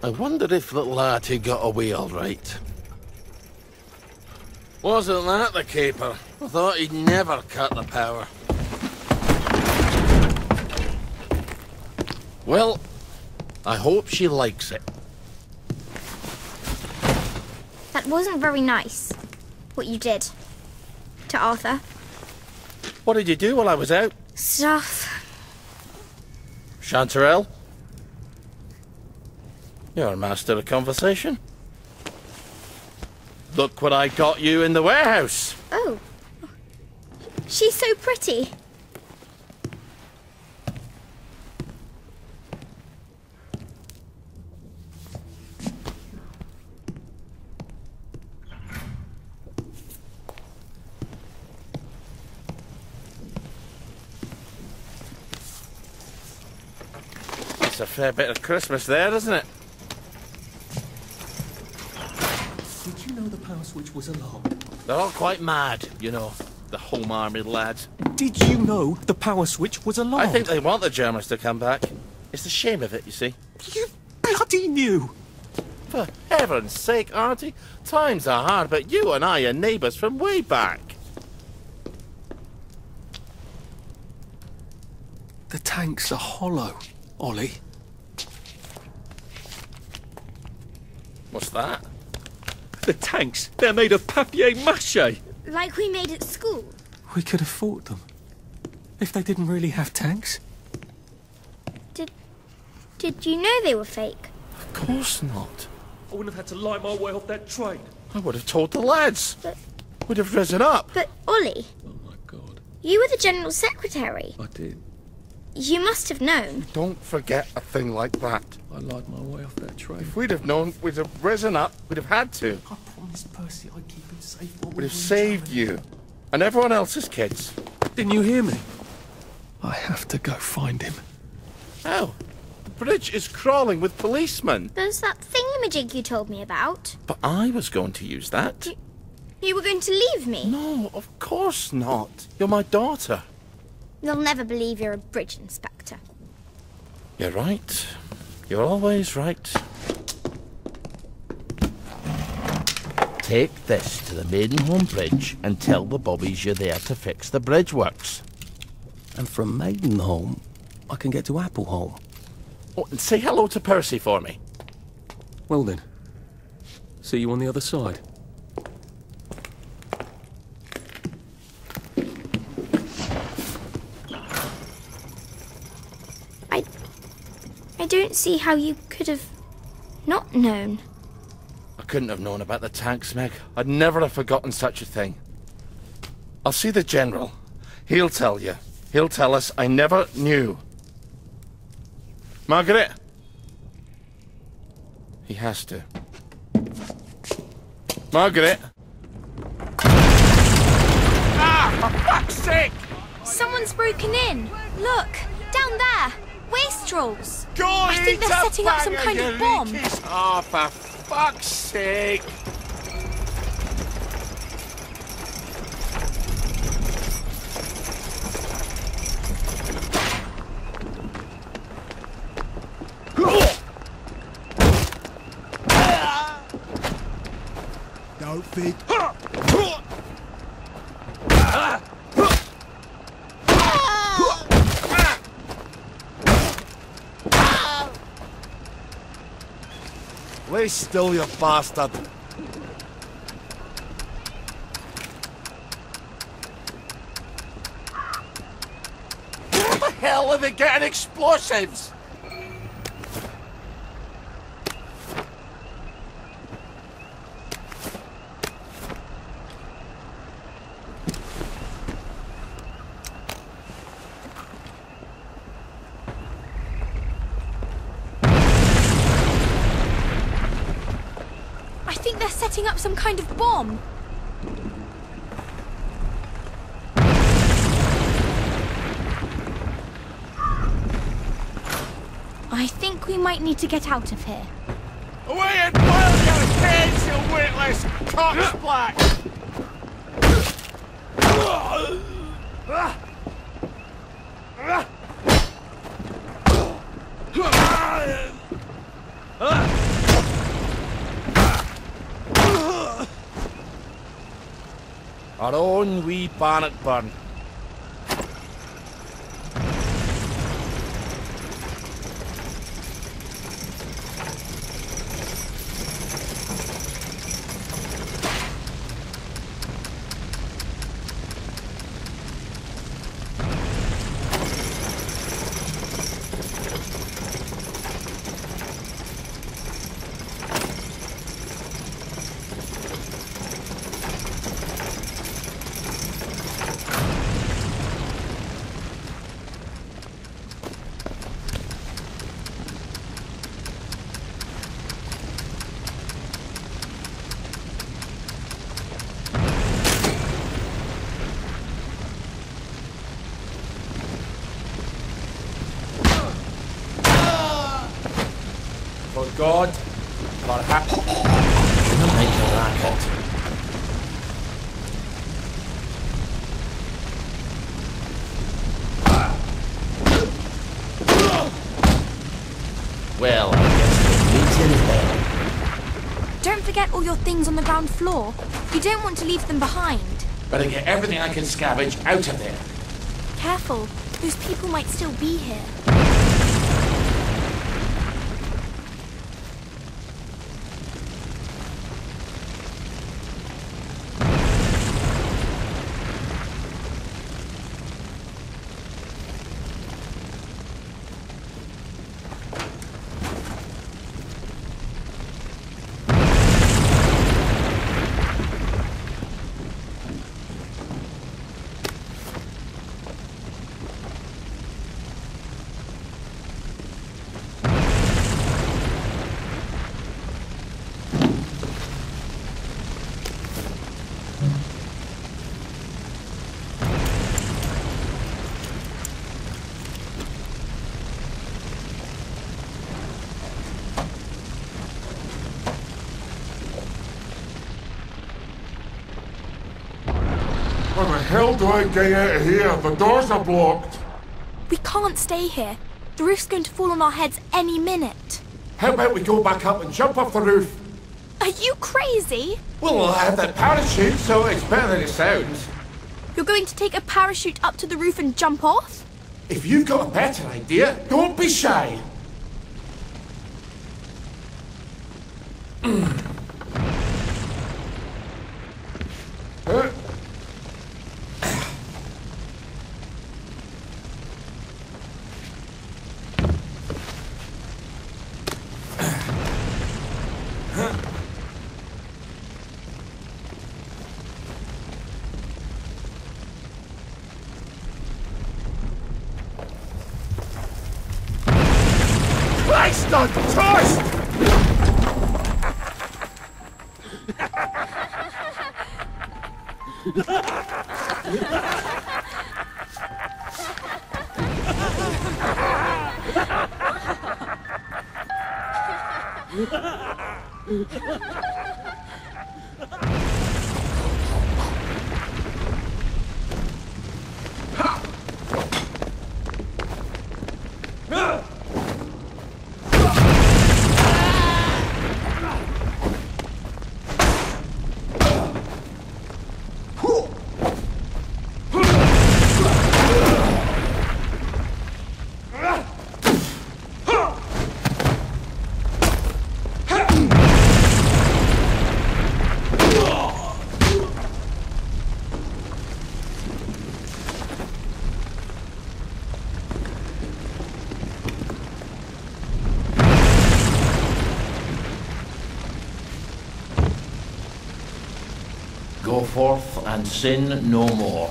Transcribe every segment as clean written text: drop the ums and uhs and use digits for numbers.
I wonder if little Artie got away all right. Wasn't that the caper? I thought he'd never cut the power. Well, I hope she likes it. That wasn't very nice, what you did to Arthur. What did you do while I was out? Stuff. Chanterelle? You're a master of conversation. Look what I got you in the warehouse. Oh. She's so pretty. It's a fair bit of Christmas there, isn't it? Did you know the power switch was alarmed? They're all quite mad, you know, the Home Army lads. Did you know the power switch was alarmed? I think they want the Germans to come back. It's the shame of it, you see. You bloody knew! For heaven's sake, Auntie, times are hard, but you and I are neighbours from way back. The tanks are hollow, Ollie. What's that? The tanks, they're made of papier-mâché. Like we made at school. We could have fought them. If they didn't really have tanks. Did you know they were fake? Of course not. I wouldn't have had to lie my way off that train. I would have told the lads. But- Would have risen up. But, Ollie, Oh my God, you were the General Secretary. I did. You must have known. Don't forget a thing like that. I lied my way off that train. If we'd have known, we'd have risen up. We'd have had to. I promised Percy I'd keep him safe while we We'd have were in saved Germany. you. And everyone else's kids. Didn't you hear me? I have to go find him. How? The bridge is crawling with policemen. There's that thingamajig you told me about. But I was going to use that. You were going to leave me. No, of course not. You're my daughter. They'll never believe you're a bridge inspector. You're right. You're always right. Take this to the Maidenholm Bridge and tell the bobbies you're there to fix the bridge works. And from Maidenholm, I can get to Appleholm. Oh, and say hello to Percy for me. Well then, see you on the other side. I don't see how you could have not known. I couldn't have known about the tanks, Meg. I'd never have forgotten such a thing. I'll see the General. He'll tell you. He'll tell us I never knew. Margaret? He has to. Margaret? Ah, for fuck's sake! Someone's broken in. Look, down there. Wastrels. Go I think they're setting up some kind of bomb. Oh, for fuck's sake! Don't think. Lay still, you bastard. What the hell are they getting explosives? I think they're setting up some kind of bomb. I think we might need to get out of here. Away and boil your heads, you witless cocksblack! Our own wee Bannockburn. For God, perhaps... Don't make a racket. Well, I guess the meeting is there. Don't forget all your things on the ground floor. You don't want to leave them behind. Better get everything I can scavenge out of there. Careful, those people might still be here. How the hell do I get out of here? The doors are blocked. We can't stay here. The roof's going to fall on our heads any minute. How about we go back up and jump off the roof? Are you crazy? Well, I have that parachute, so it's better than it sounds. You're going to take a parachute up to the roof and jump off? If you've got a better idea, don't be shy. Christ on toast! Go forth and sin no more.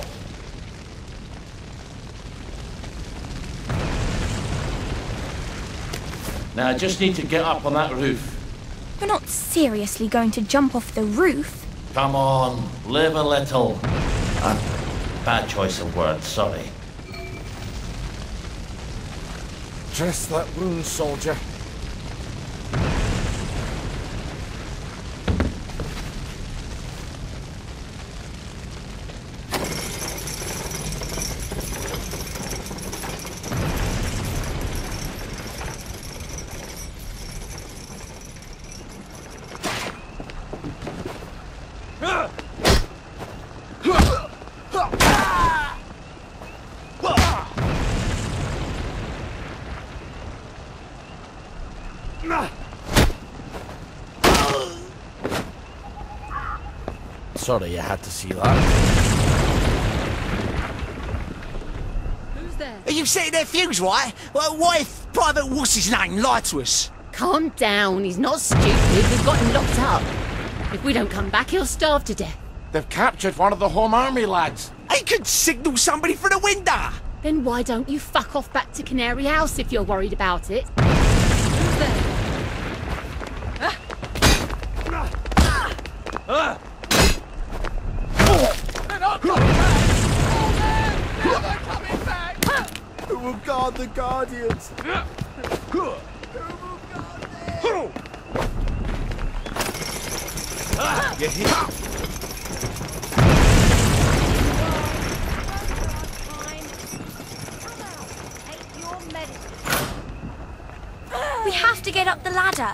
Now I just need to get up on that roof. You're not seriously going to jump off the roof? Come on, live a little. Bad choice of words, sorry. Dress that wound, soldier. Sorry you had to see that. Who's there? Are you setting their fuse, right? Well, what if Private What's-His-Name lied to us? Calm down, he's not stupid. We've got him locked up. If we don't come back, he'll starve to death. They've captured one of the Home Army lads. He could signal somebody through the window. Then why don't you fuck off back to Canary House if you're worried about it? Who's there? They're not coming back! Oh man, never coming back! Who will guard the Guardians? You hear? We have to get up the ladder.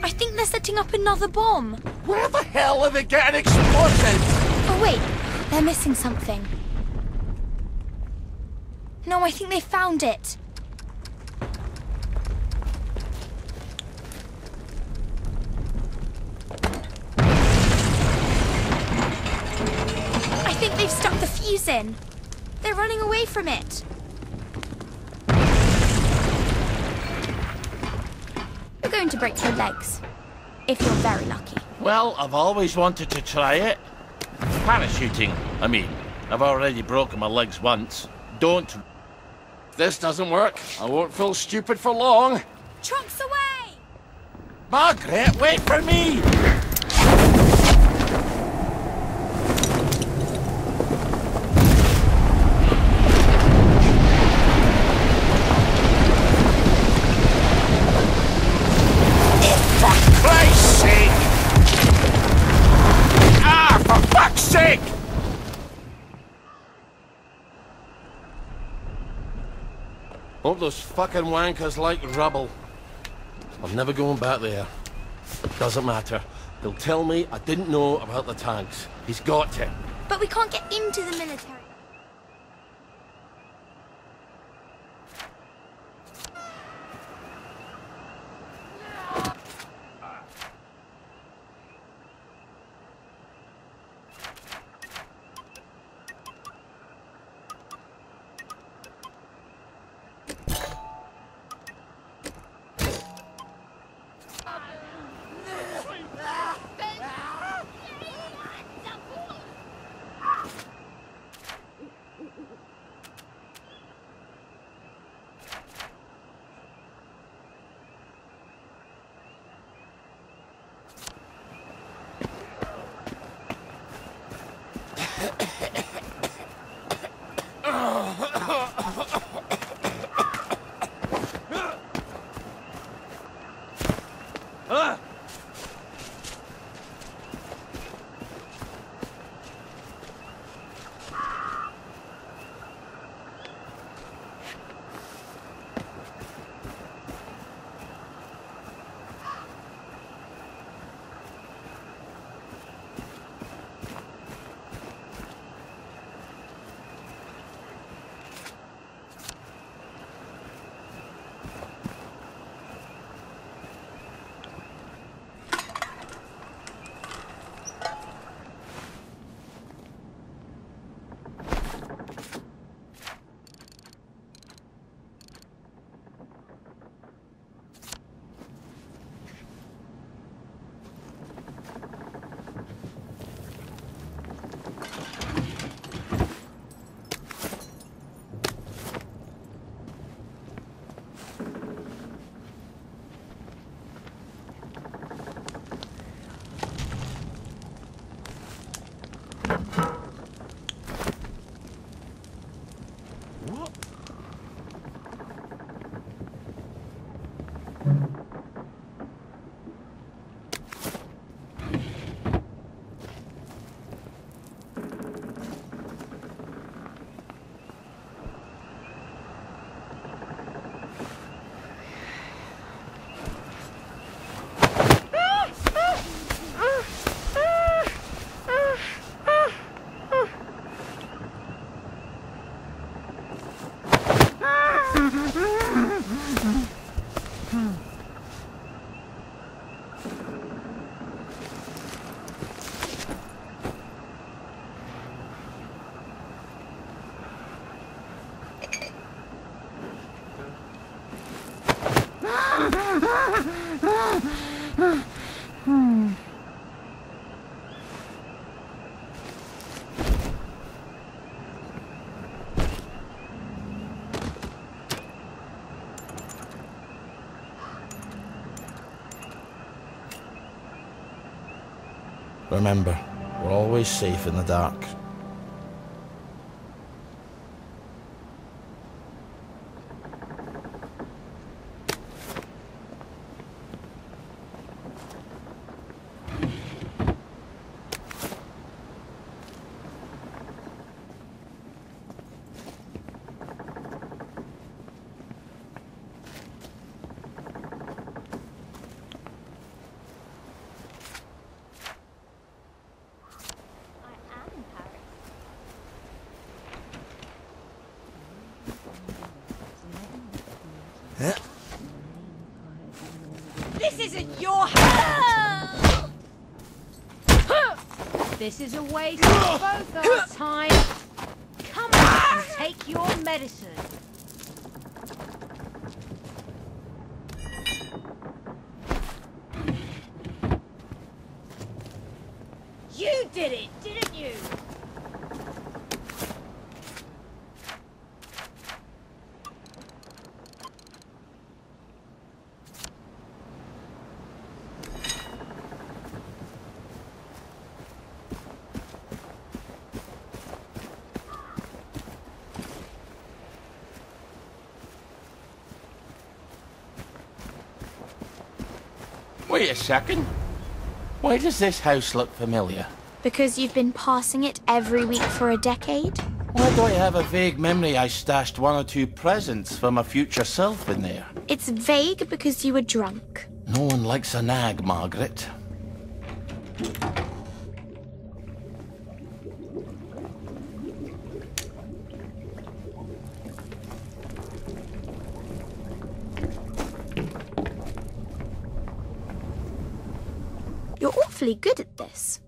I think they're setting up another bomb. Where the hell are they getting explosives? Oh wait, they're missing something. No, I think they found it. I think they've stuck the fuse in. They're running away from it. You're going to break your legs. If you're very lucky. Well, I've always wanted to try it. Parachuting, I mean. I've already broken my legs once. Don't. If this doesn't work, I won't feel stupid for long. Trucks away! Margaret, wait for me! Hope those fucking wankers like rubble. I'm never going back there. Doesn't matter. They'll tell me I didn't know about the tanks. He's got to. But we can't get into the military. Remember, we're always safe in the dark. This isn't your house! This is a waste of both our time. Come on and take your medicine. You did it, didn't you? Wait a second. Why does this house look familiar? Because you've been passing it every week for a decade? Why do I have a vague memory I stashed 1 or 2 presents for my future self in there? It's vague because you were drunk. No one likes a nag, Margaret. You're awfully good at this.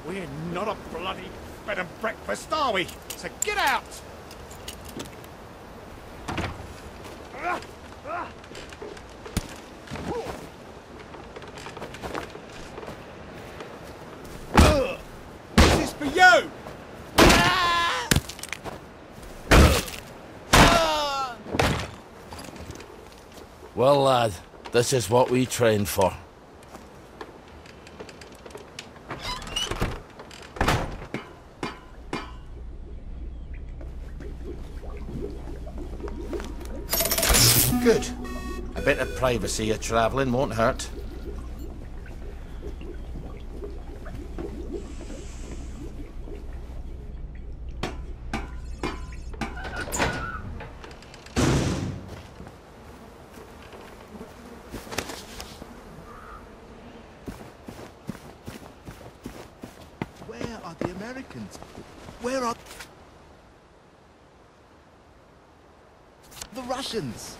We're not a bloody bed and breakfast, are we? So get out! This is for you! Well, lad, this is what we trained for. Good. A bit of privacy of travelling won't hurt. Where are the Americans? Where are the Russians?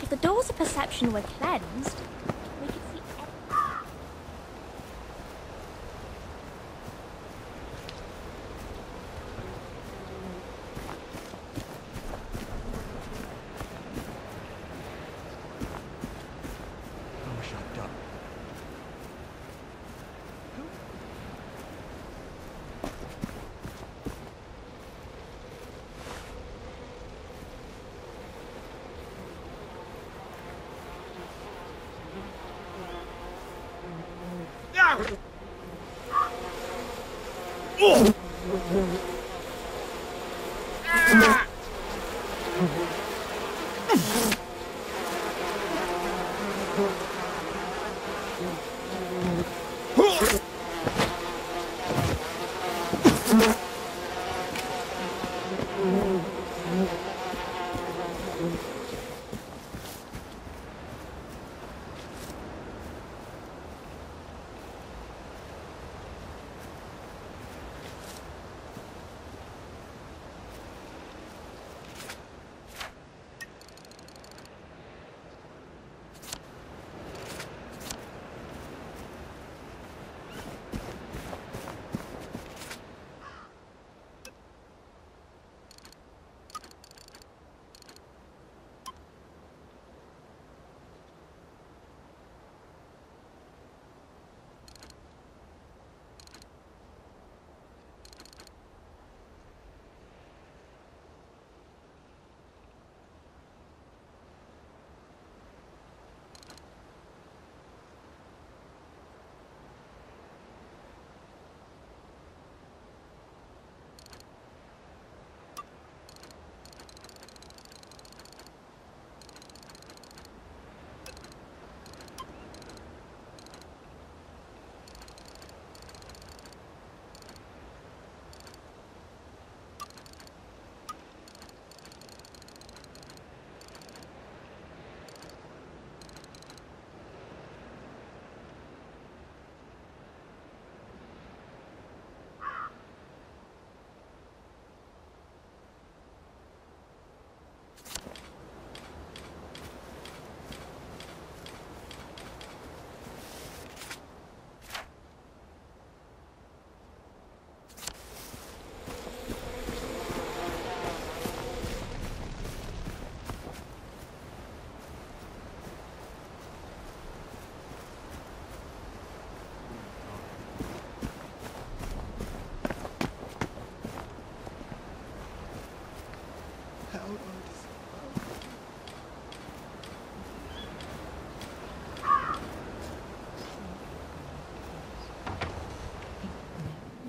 If the doors of perception were cleansed, we could see I wish I'd done.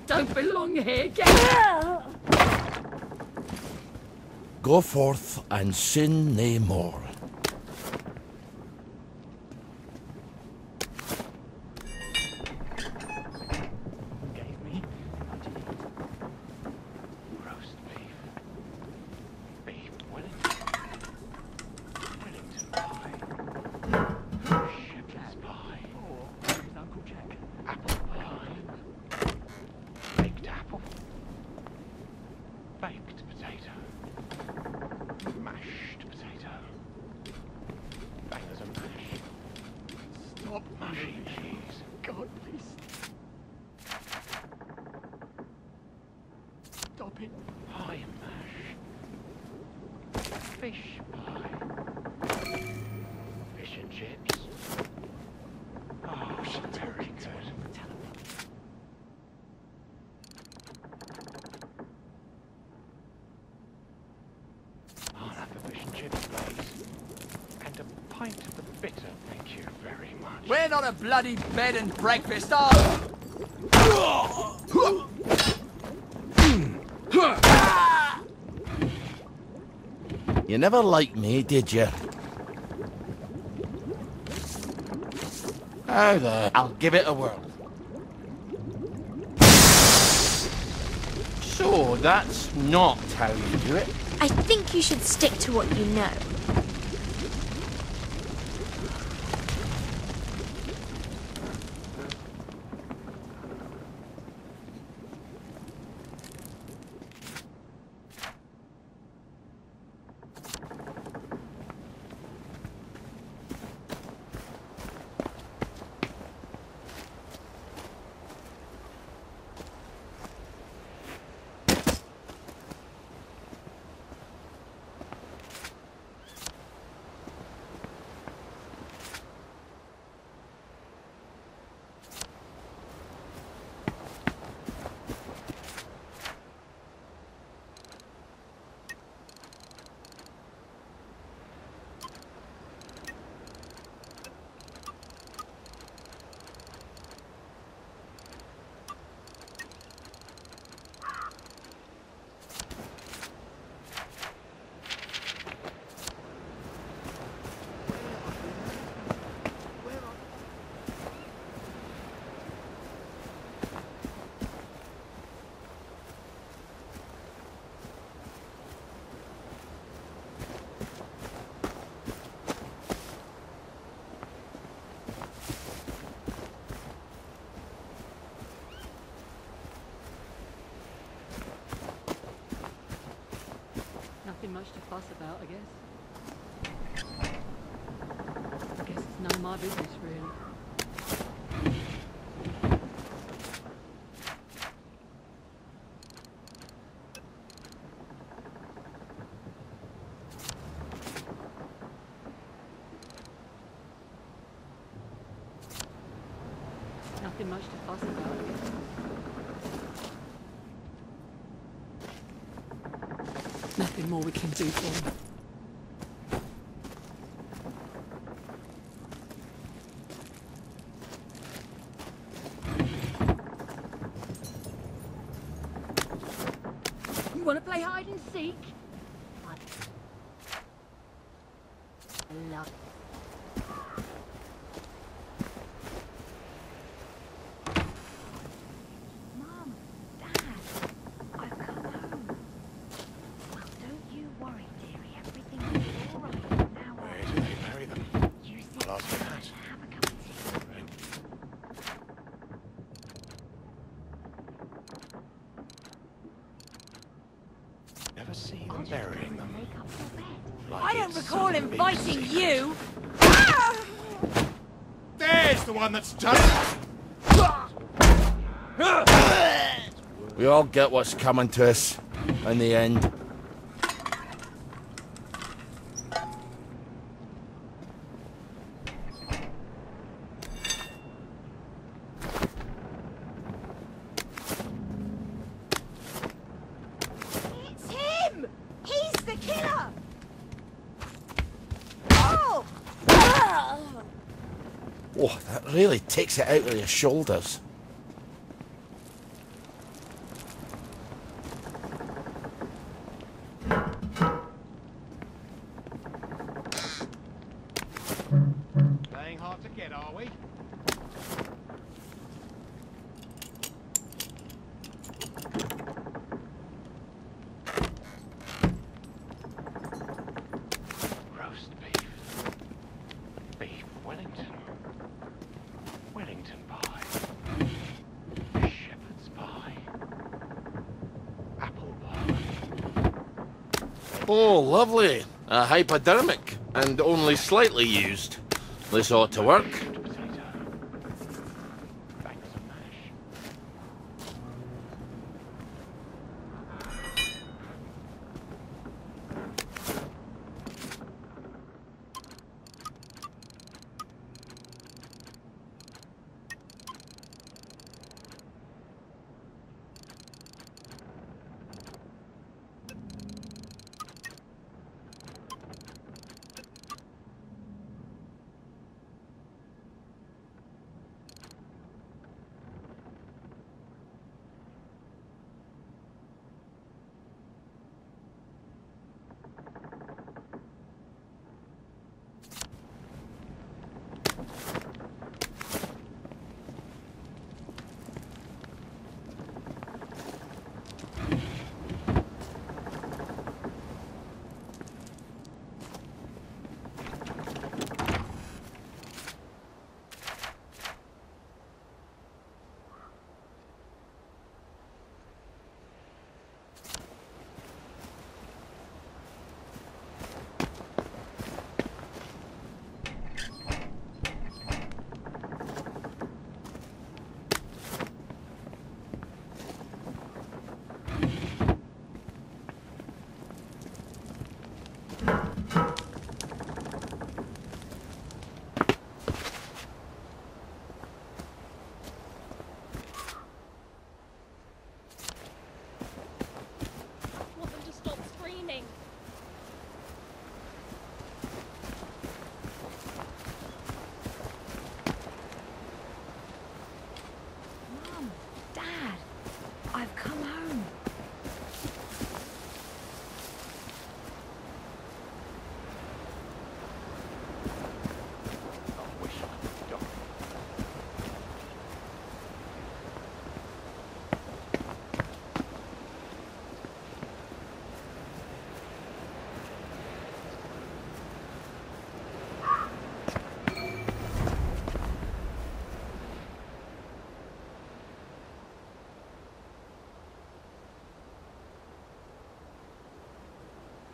Don't belong here. Get out! Go forth and sin nae more. Gave me roast beef, beef Wellington, Wellington pie, shepherd's pie, Uncle Jack, apple pie, baked apple, baked potato, mashed potato. Stop mashing cheese. God, please. Stop it. Pie mash. Fish pie. Fish and chips. Oh, very good. I'll have the fish and chips, please. And a pint of the bitter, thank you very much. We're not a bloody bed and breakfast, are we? You never liked me, did you? How the... I'll give it a whirl. So, that's not how you do it. I think you should stick to what you know. Nothing much to fuss about, I guess. I guess it's none of my business, really. Nothing much to fuss about, I guess. Nothing more we can do for him. You want to play hide and seek? I love it. Mum, Dad, I've come home. Well, don't you worry, dearie. Everything will be all right. Now, Where do they bury them? you sit I'll ask for down that. and have a cup of tea. Right. Never see them burying them. Make up your bed. Like I don't it's recall some big inviting secret. you. There's the one that's done it! We all get what's coming to us in the end. It's him! He's the killer! Oh! Oh, that really takes it out of your shoulders. Playing hard to get, are we? Roast beef. Beef Wellington. Wellington pie. Shepherd's pie. Apple pie. Oh, lovely. A hypodermic, and only slightly used. This ought to work. Potato.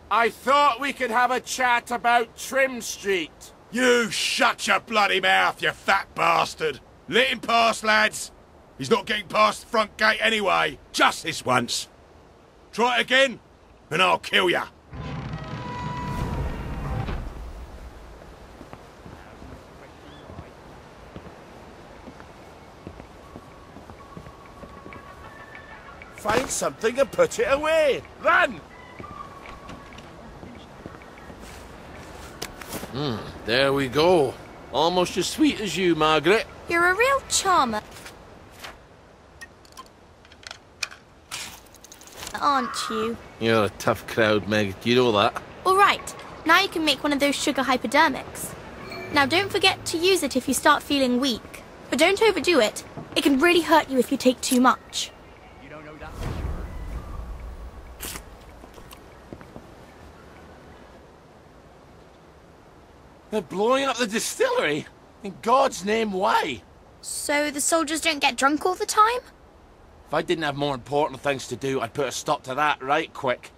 I thought we could have a chat about Trim Street. You shut your bloody mouth, you fat bastard. Let him pass, lads. He's not getting past the front gate anyway. Just this once. Try it again, and I'll kill ya. Find something and put it away. Run! There we go. Almost as sweet as you, Margaret. You're a real charmer, aren't you? You're a tough crowd, Meg. Do you know that? All right, now you can make one of those sugar hypodermics. Now don't forget to use it if you start feeling weak. But don't overdo it. It can really hurt you if you take too much. You don't know that. They're blowing up the distillery? In God's name, why? So the soldiers don't get drunk all the time? If I didn't have more important things to do, I'd put a stop to that right quick.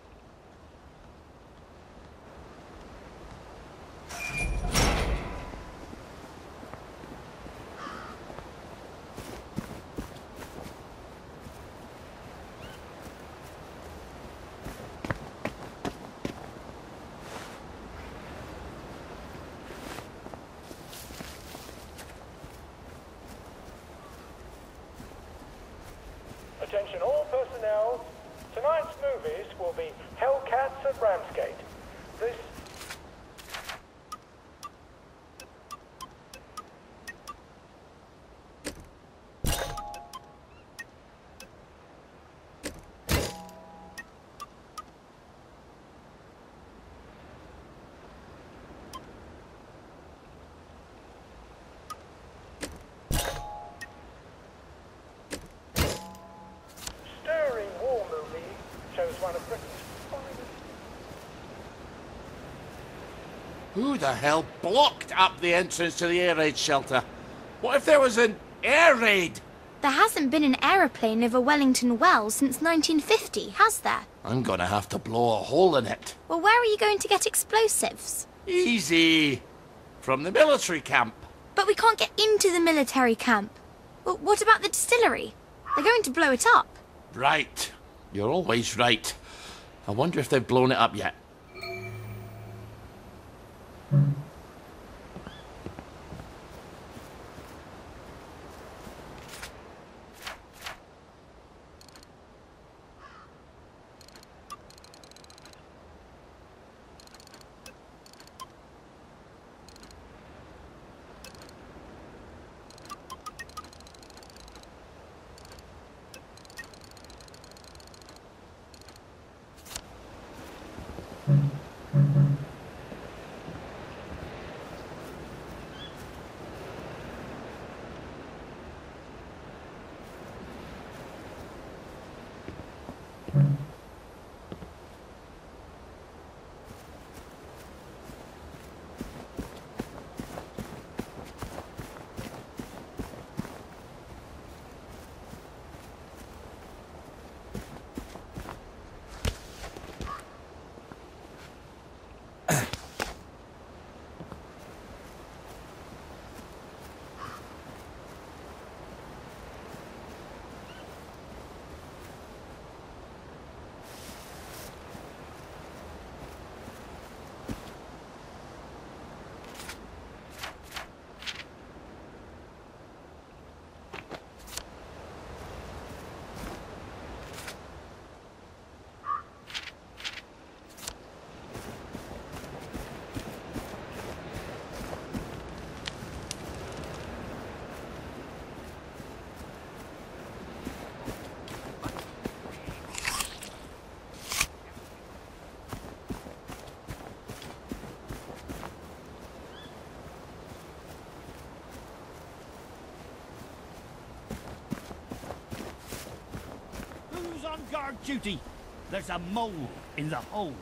Attention all personnel. Tonight's movies will be Hellcats at Ramsgate. This... stirring war movie shows one of Britain's finest. Who the hell blocked up the entrance to the air raid shelter? What if there was an air raid? There hasn't been an aeroplane over Wellington Wells since 1950, has there? I'm gonna have to blow a hole in it. Well, where are you going to get explosives? Easy. From the military camp. But we can't get into the military camp. Well, what about the distillery? They're going to blow it up. Right. You're always right. I wonder if they've blown it up yet. Who's on guard duty? There's a mole in the hole.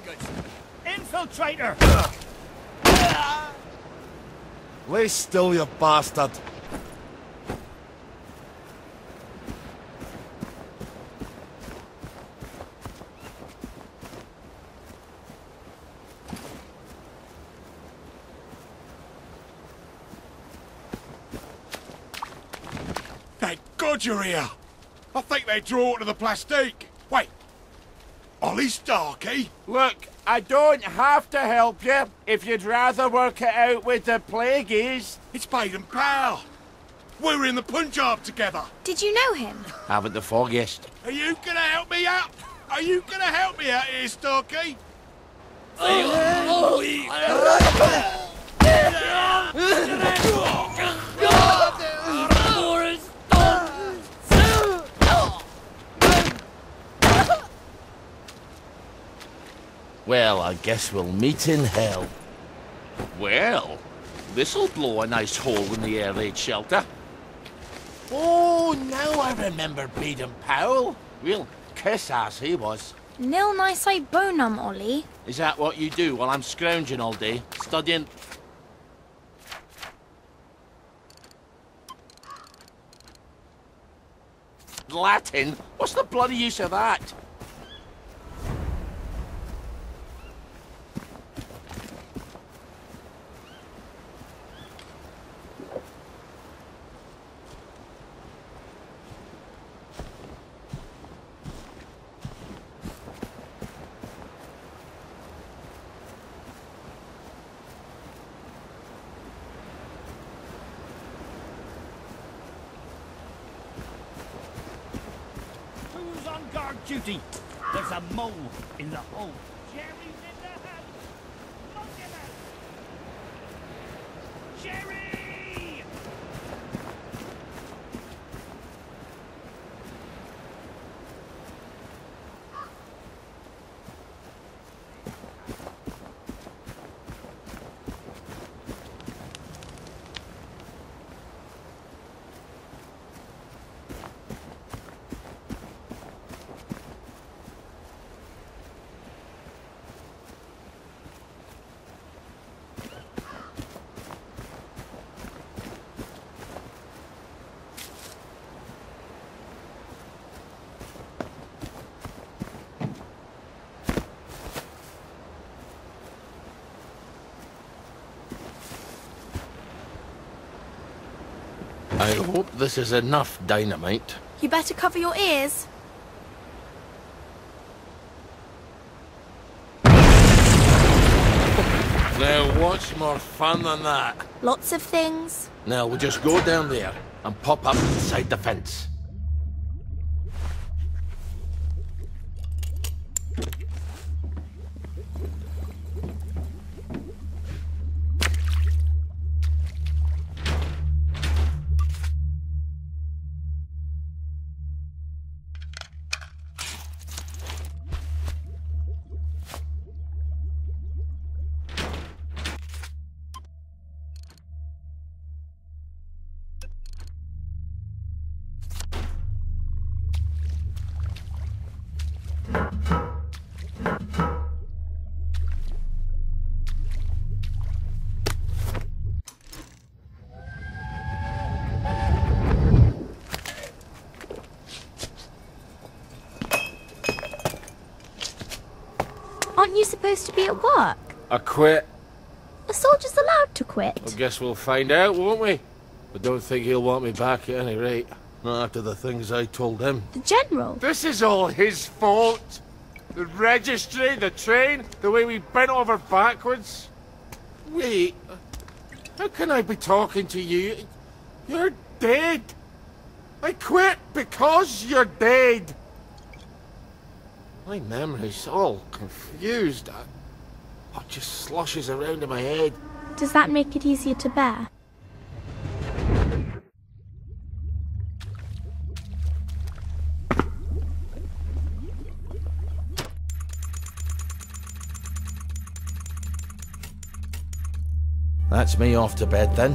figures. Infiltrator! Lay still, you bastard. Thank God you're here. I think they draw to the plastique. Wait. Ollie Starkey? Look, I don't have to help you if you'd rather work it out with the plagueies. It's Baden Powell. We were in the Punjab together. Did you know him? Haven't the foggiest. Are you gonna help me out? Are you gonna help me out here, Starkey? Well, I guess we'll meet in hell. Well, this'll blow a nice hole in the air raid shelter. Oh, now I remember Baden Powell. Real kiss-ass he was. Nil nisi bonum, Ollie. Is that what you do while I'm scrounging all day, studying? Latin? What's the bloody use of that? Who's on guard duty? There's a mole in the hole. Jerry's in the house. Look at him. Jerry! I hope this is enough dynamite. You better cover your ears. Now, what's more fun than that? Lots of things. Now, we'll just go down there and pop up inside the fence. Aren't you supposed to be at work? I quit. A soldier's allowed to quit. I guess we'll find out, won't we? I don't think he'll want me back at any rate. Not after the things I told him. The General? This is all his fault. The registry, the train, the way we bent over backwards. Wait, how can I be talking to you? You're dead. I quit because you're dead. My memory's all confused. It just sloshes around in my head. Does that make it easier to bear? That's me off to bed then.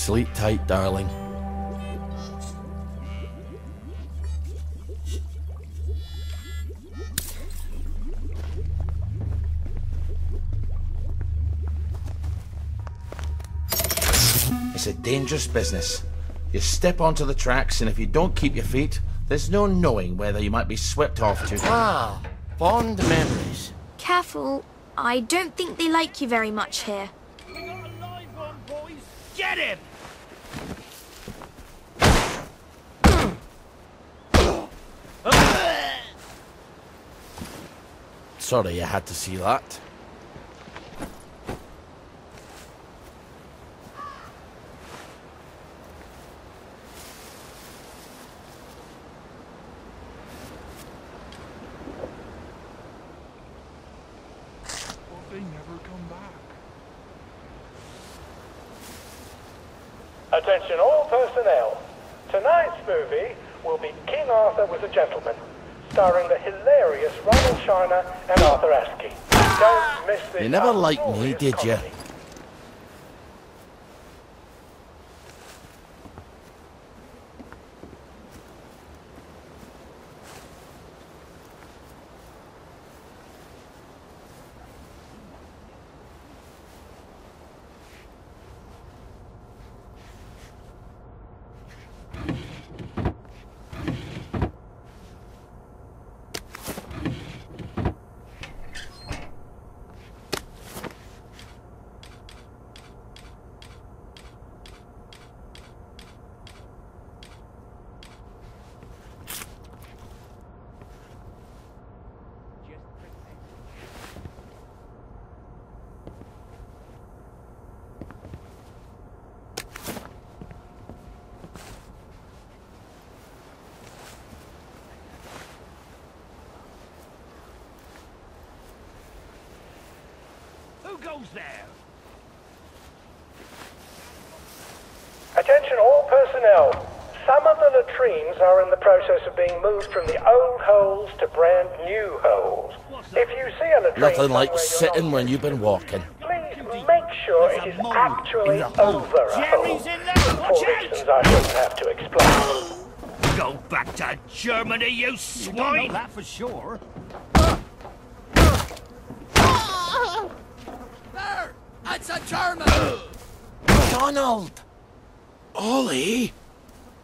Sleep tight, darling. It's a dangerous business. You step onto the tracks, and if you don't keep your feet, there's no knowing whether you might be swept off to... Ah, fond memories. Careful. I don't think they like you very much here. We got a live one, boys. Get him! Sorry you had to see that. They never come back. Attention all personnel. Tonight's movie will be King Arthur Was a Gentleman, starring the hilarious Ronald China and Arthur Askey. Don't miss this. You never liked me, glorious did you? comedy. Who goes there? Attention all personnel. Some of the latrines are in the process of being moved from the old holes to brand new holes. If you see a latrine Nothing like somewhere sitting when you've been walking. please make sure it is actually over a hole. Jerry's in there! Watch For reasons I shouldn't have to explain. Go back to Germany, you swine! You don't know that for sure. There! It's a German! Donald! Ollie?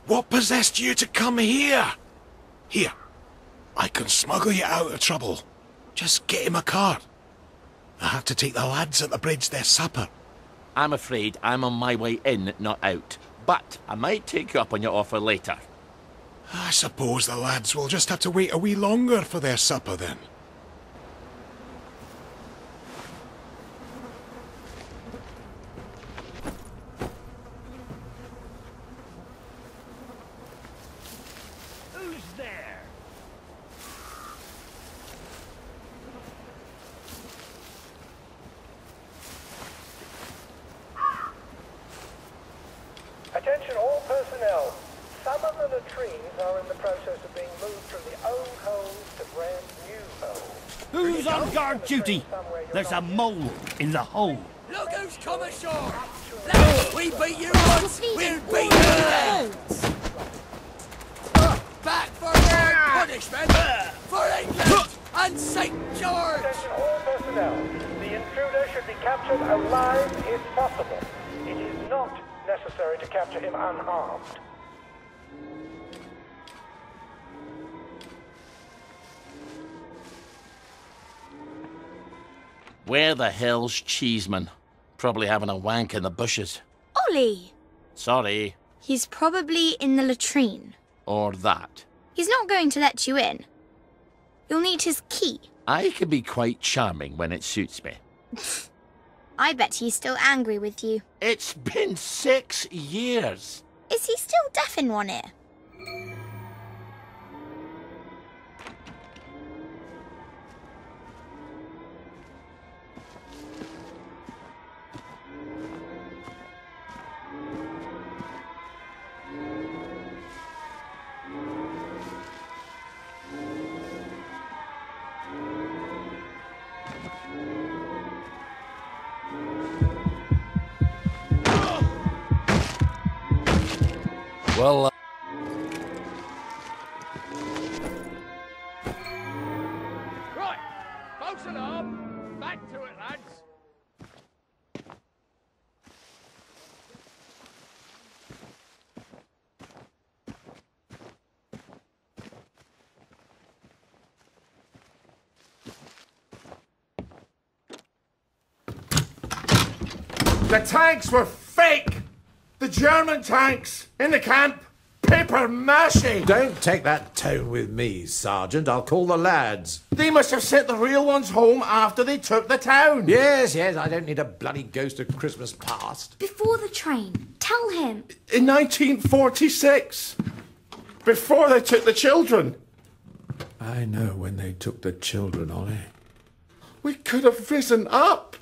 What possessed you to come here? Here, I can smuggle you out of trouble. Just get him a cart. I have to take the lads at the bridge their supper. I'm afraid I'm on my way in, not out. But I might take you up on your offer later. I suppose the lads will just have to wait a wee longer for their supper then. Who's there? Attention all personnel. Some of the latrines are in the process of being moved from the old holes to brand new holes. Who's on guard duty? There's a mole in the hole. Look who's come ashore! Lads, we beat you once, we'll beat you then! Back for more punishment! For England and St. George! Attention all personnel. The intruder should be captured alive if possible. It is not necessary to capture him unharmed. Where the hell's Cheeseman? Probably having a wank in the bushes. Ollie! Sorry. He's probably in the latrine. Or that. He's not going to let you in. You'll need his key. I can be quite charming when it suits me. I bet he's still angry with you. It's been 6 years. Is he still deaf in one ear? Well, Right, folks alarm. Back to it, lads. The tanks were fake! The German tanks in the camp! Paper mache! Don't take that tone with me, Sergeant. I'll call the lads. They must have sent the real ones home after they took the town. Yes, I don't need a bloody ghost of Christmas past. Before the train. Tell him. In 1946. Before they took the children. I know when they took the children, Ollie. We could have risen up.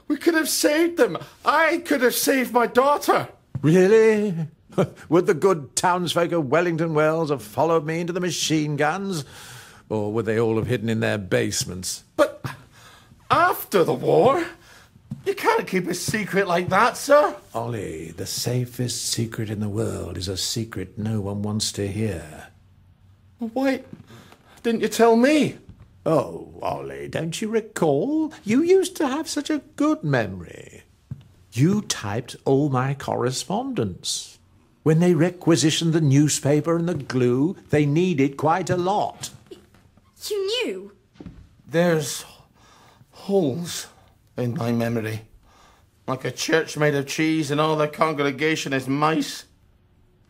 We could have saved them. I could have saved my daughter. Really? Would the good townsfolk of Wellington Wells have followed me into the machine guns? Or would they all have hidden in their basements? But after the war, you can't keep a secret like that, sir. Ollie, the safest secret in the world is a secret no one wants to hear. Why didn't you tell me? Oh, Ollie, don't you recall? You used to have such a good memory. You typed all my correspondence. When they requisitioned the newspaper and the glue, they needed quite a lot. You knew? There's holes in my memory. Like a church made of cheese and all the congregation is mice.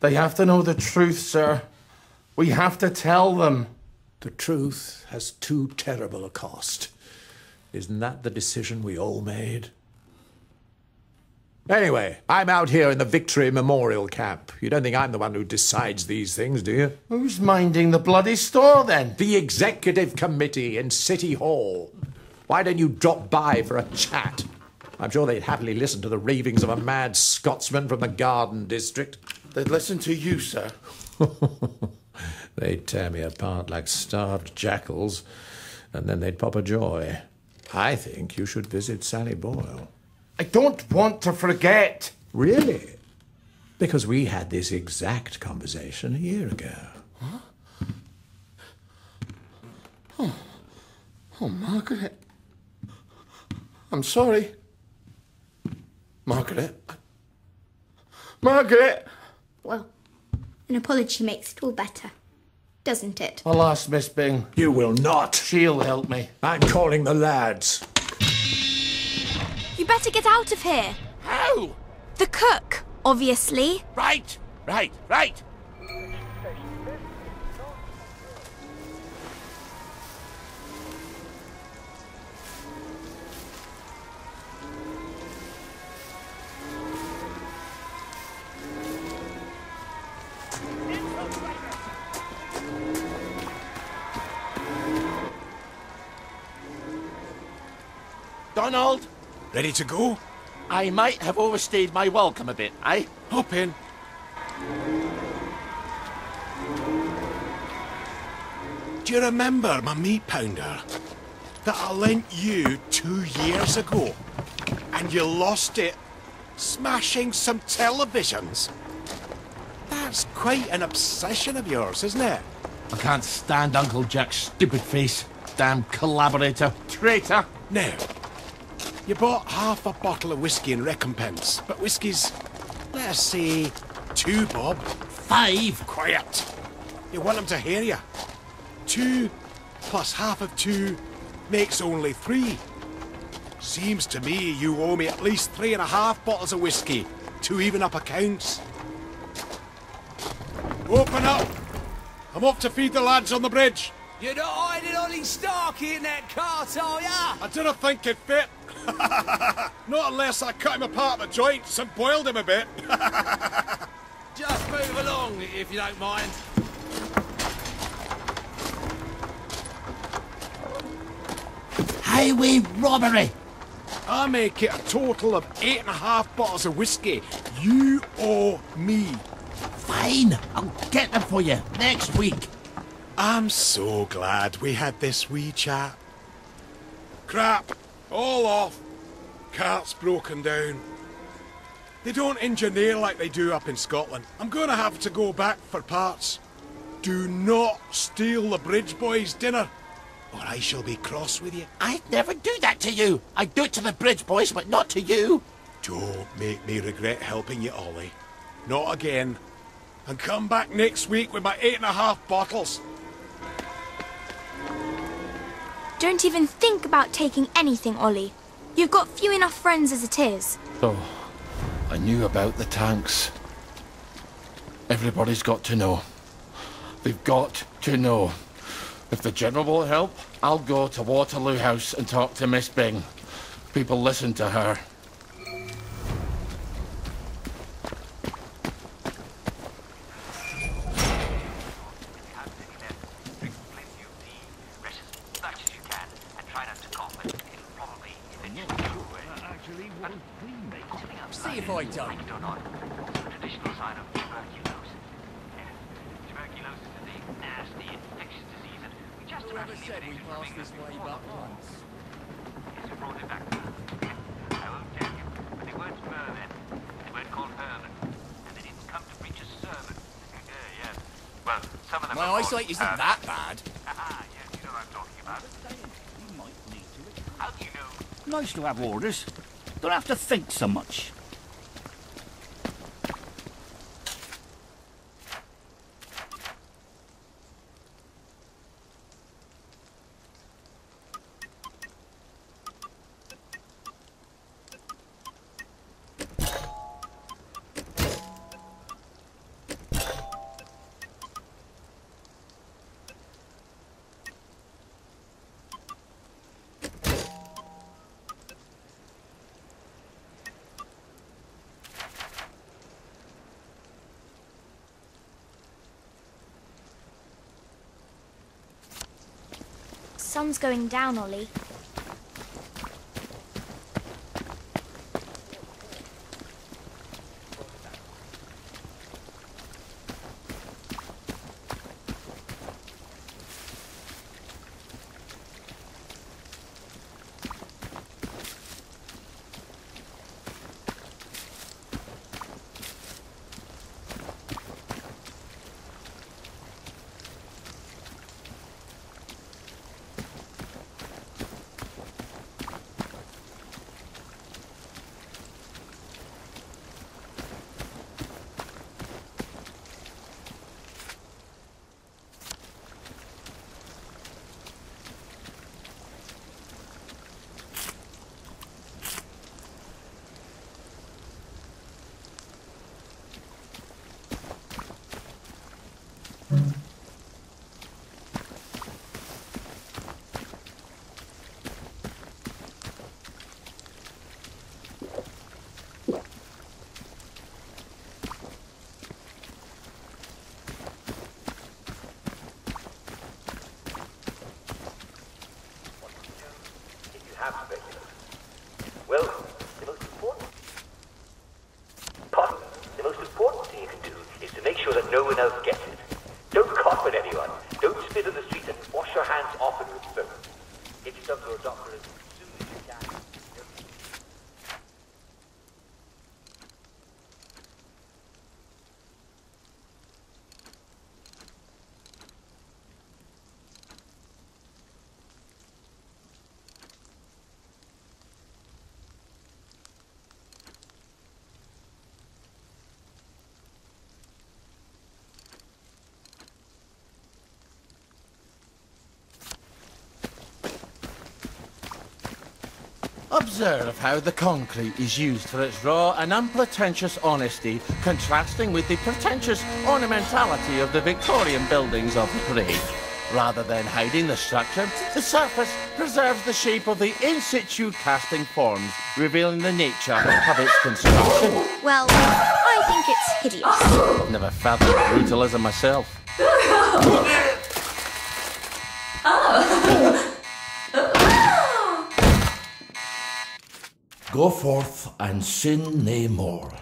They have to know the truth, sir. We have to tell them. The truth has too terrible a cost. Isn't that the decision we all made? Anyway, I'm out here in the Victory Memorial Camp. You don't think I'm the one who decides these things, do you? Who's minding the bloody store, then? The Executive Committee in City Hall. Why don't you drop by for a chat? I'm sure they'd happily listen to the ravings of a mad Scotsman from the Garden District. They'd listen to you, sir. They'd tear me apart like starved jackals, and then they'd pop a joy. I think you should visit Sally Boyle. I don't want to forget. Really? Because we had this exact conversation a year ago. Huh? Oh, Margaret. I'm sorry. Margaret. Margaret! Well, an apology makes it all better, doesn't it? Alas, Miss Bing. You will not. She'll help me. I'm calling the lads. You better get out of here. How? The cook, obviously. Right. Donald? Ready to go? I might have overstayed my welcome a bit, eh? Hop in. Do you remember my meat pounder that I lent you 2 years ago? And you lost it smashing some televisions? That's quite an obsession of yours, isn't it? I can't stand Uncle Jack's stupid face. Damn collaborator. Traitor. Now, you bought half a bottle of whiskey in recompense, but whiskey's, let us say, 2 bob. 5. Quiet. You want them to hear you. 2 plus half of 2 makes only 3. Seems to me you owe me at least 3.5 bottles of whiskey to even up accounts. Open up. I'm off to feed the lads on the bridge. You're not hiding Ollie Starkey in that cart, are ya? I didn't think it fit. Not unless I cut him apart at the joints and boiled him a bit. Just move along, if you don't mind. Highway robbery. I make it a total of 8.5 bottles of whiskey. You owe me. Fine, I'll get them for you next week. I'm so glad we had this wee chat. Crap, all off. Cart's broken down. They don't engineer like they do up in Scotland. I'm going to have to go back for parts. Do not steal the bridge boys' dinner, or I shall be cross with you. I'd never do that to you. I'd do it to the bridge boys, but not to you. Don't make me regret helping you, Ollie. Not again. And come back next week with my 8.5 bottles. Don't even think about taking anything, Ollie. You've got few enough friends as it is. So, I knew about the tanks. Everybody's got to know. They've got to know. If the General will help, I'll go to Waterloo House and talk to Miss Byng. People listen to her. See if I don't. Traditional sign of tuberculosis. Tuberculosis is a nasty infectious disease, and we just about Whoever said we passed this way but once? Yes, we brought it back. I won't tell you. They weren't mermen. They weren't called hermen. And they didn't come to preach a sermon. Yes. Well, some of them My eyesight isn't that bad. Yes, you know what I'm talking about. You might need to. How do you know? Nice to have orders. Don't have to think so much. Sun's going down, Ollie. Well, the most important... Pardon? The most important thing you can do is to make sure that no one else gets it. Don't cough at anyone. Don't spit in the street and wash your hands often with soap. Get yourself to a doctor as soon as you can. Observe how the concrete is used for its raw and unpretentious honesty, contrasting with the pretentious ornamentality of the Victorian buildings of the parade. Rather than hiding the structure, the surface preserves the shape of the in-situ casting forms, revealing the nature of its construction. Well, I think it's hideous. I've never fathomed brutalism myself. Go forth and sin nae more.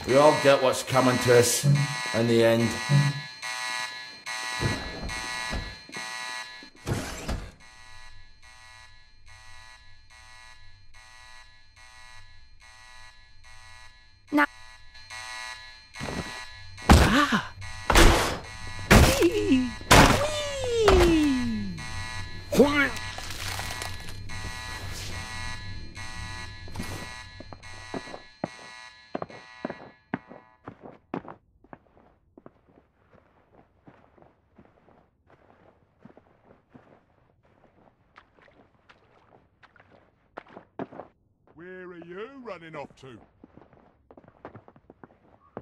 We all get what's coming to us in the end. Now... Ah! Whee! Whee! Where are you running off to?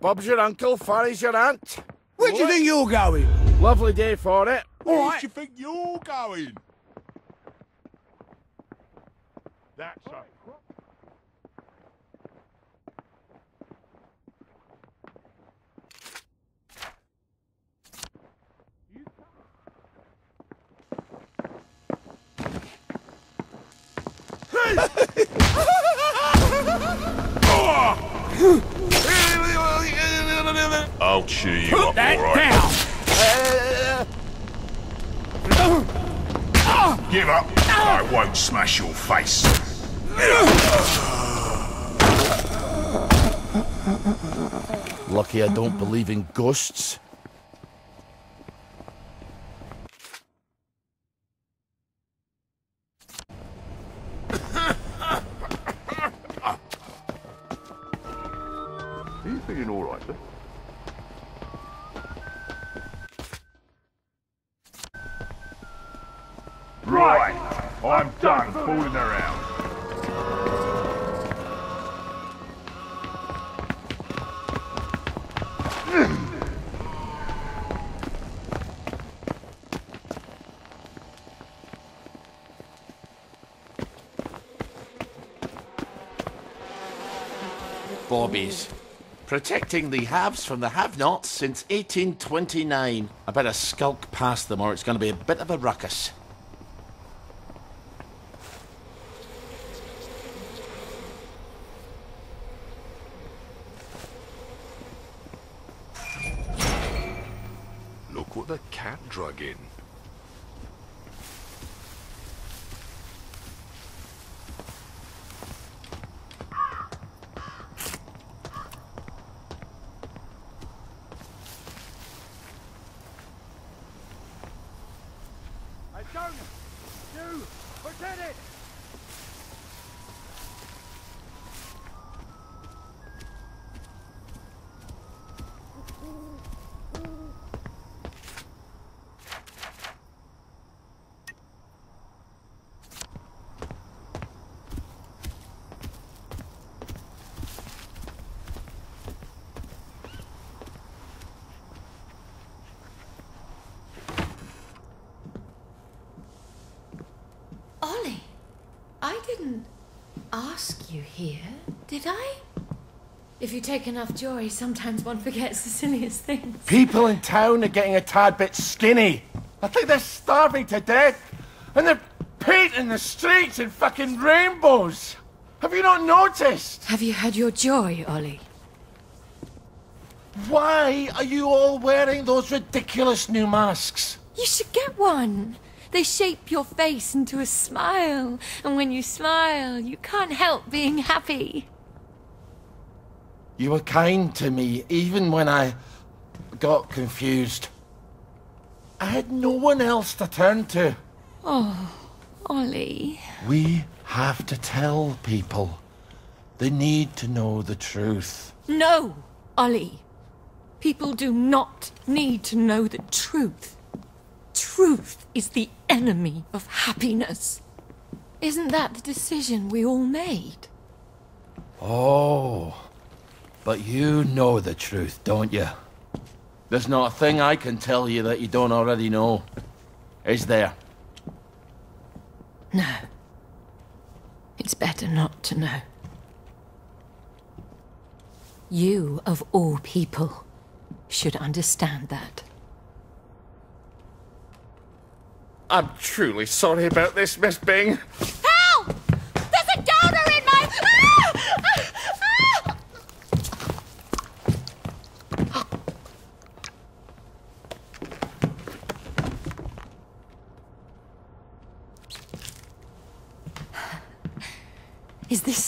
Bob's your uncle, Farry's your aunt. Where do you think you're going? Lovely day for it. Where do you think you're going? That's a... I'll chew you up, That all right. down! Give up. I won't smash your face. Lucky I don't believe in ghosts. Are you feeling all right, sir? Right, I'm done fooling around. Bobbies. Protecting the haves from the have-nots since 1829. I better skulk past them or it's going to be a bit of a ruckus. Look what the cat drug in. Ollie, I didn't ask you here, did I? If you take enough joy, sometimes one forgets the silliest things. People in town are getting a tad bit skinny. I think they're starving to death. And they're painting the streets in fucking rainbows. Have you not noticed? Have you had your joy, Ollie? Why are you all wearing those ridiculous new masks? You should get one. They shape your face into a smile. And when you smile, you can't help being happy. You were kind to me, even when I got confused. I had no one else to turn to. Oh, Ollie. We have to tell people. They need to know the truth. No, Ollie. People do not need to know the truth. Truth is the enemy of happiness. Isn't that the decision we all made? Oh, but you know the truth, don't you? There's not a thing I can tell you that you don't already know. Is there? No. It's better not to know. You, of all people, should understand that. I'm truly sorry about this, Miss Bing. Help! There's a donor in my...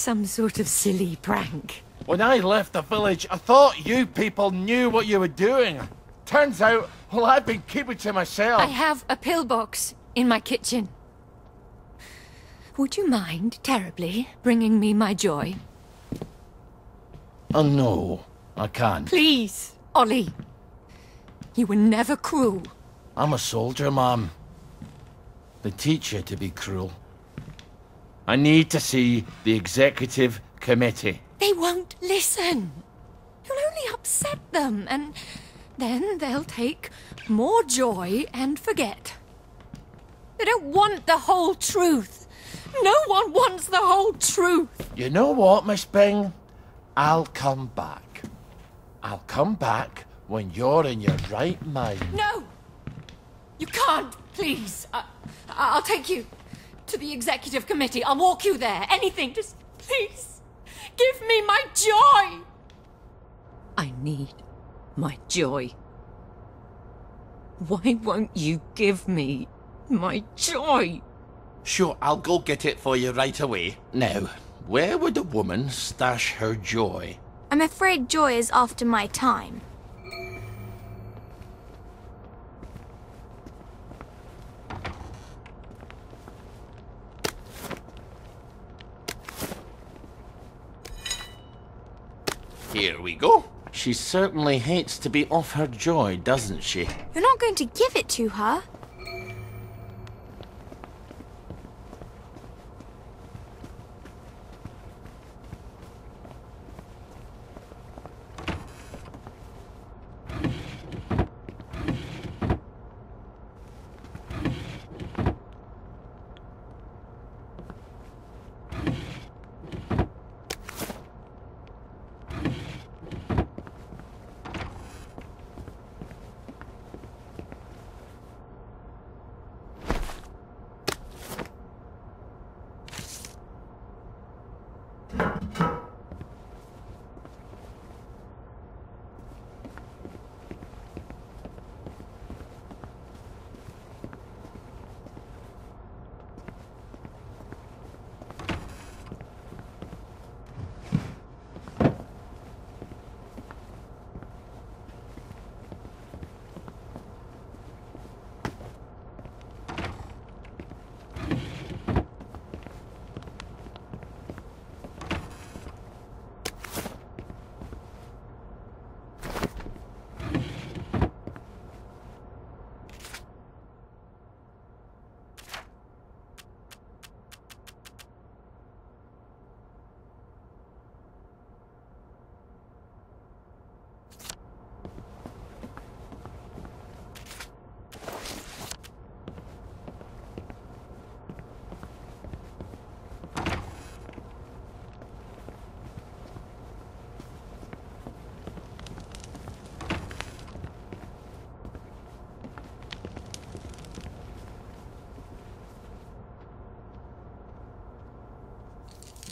some sort of silly prank. When I left the village, I thought you people knew what you were doing. Turns out, well, I've been keeping to myself. I have a pillbox in my kitchen. Would you mind terribly bringing me my joy? Oh, no, I can't. Please, Ollie. You were never cruel. I'm a soldier, Mom. They teach you to be cruel. I need to see the executive committee. They won't listen. You'll only upset them, and then they'll take more joy and forget. They don't want the whole truth. No one wants the whole truth. You know what, Miss Bing? I'll come back. I'll come back when you're in your right mind. No! You can't, please. I'll take you to the executive committee. I'll walk you there. Anything, just please. Give me my joy! I need my joy. Why won't you give me my joy? Sure, I'll go get it for you right away. Now, where would a woman stash her joy? I'm afraid joy is after my time. Here we go. She certainly hates to be off her joy, doesn't she? You're not going to give it to her?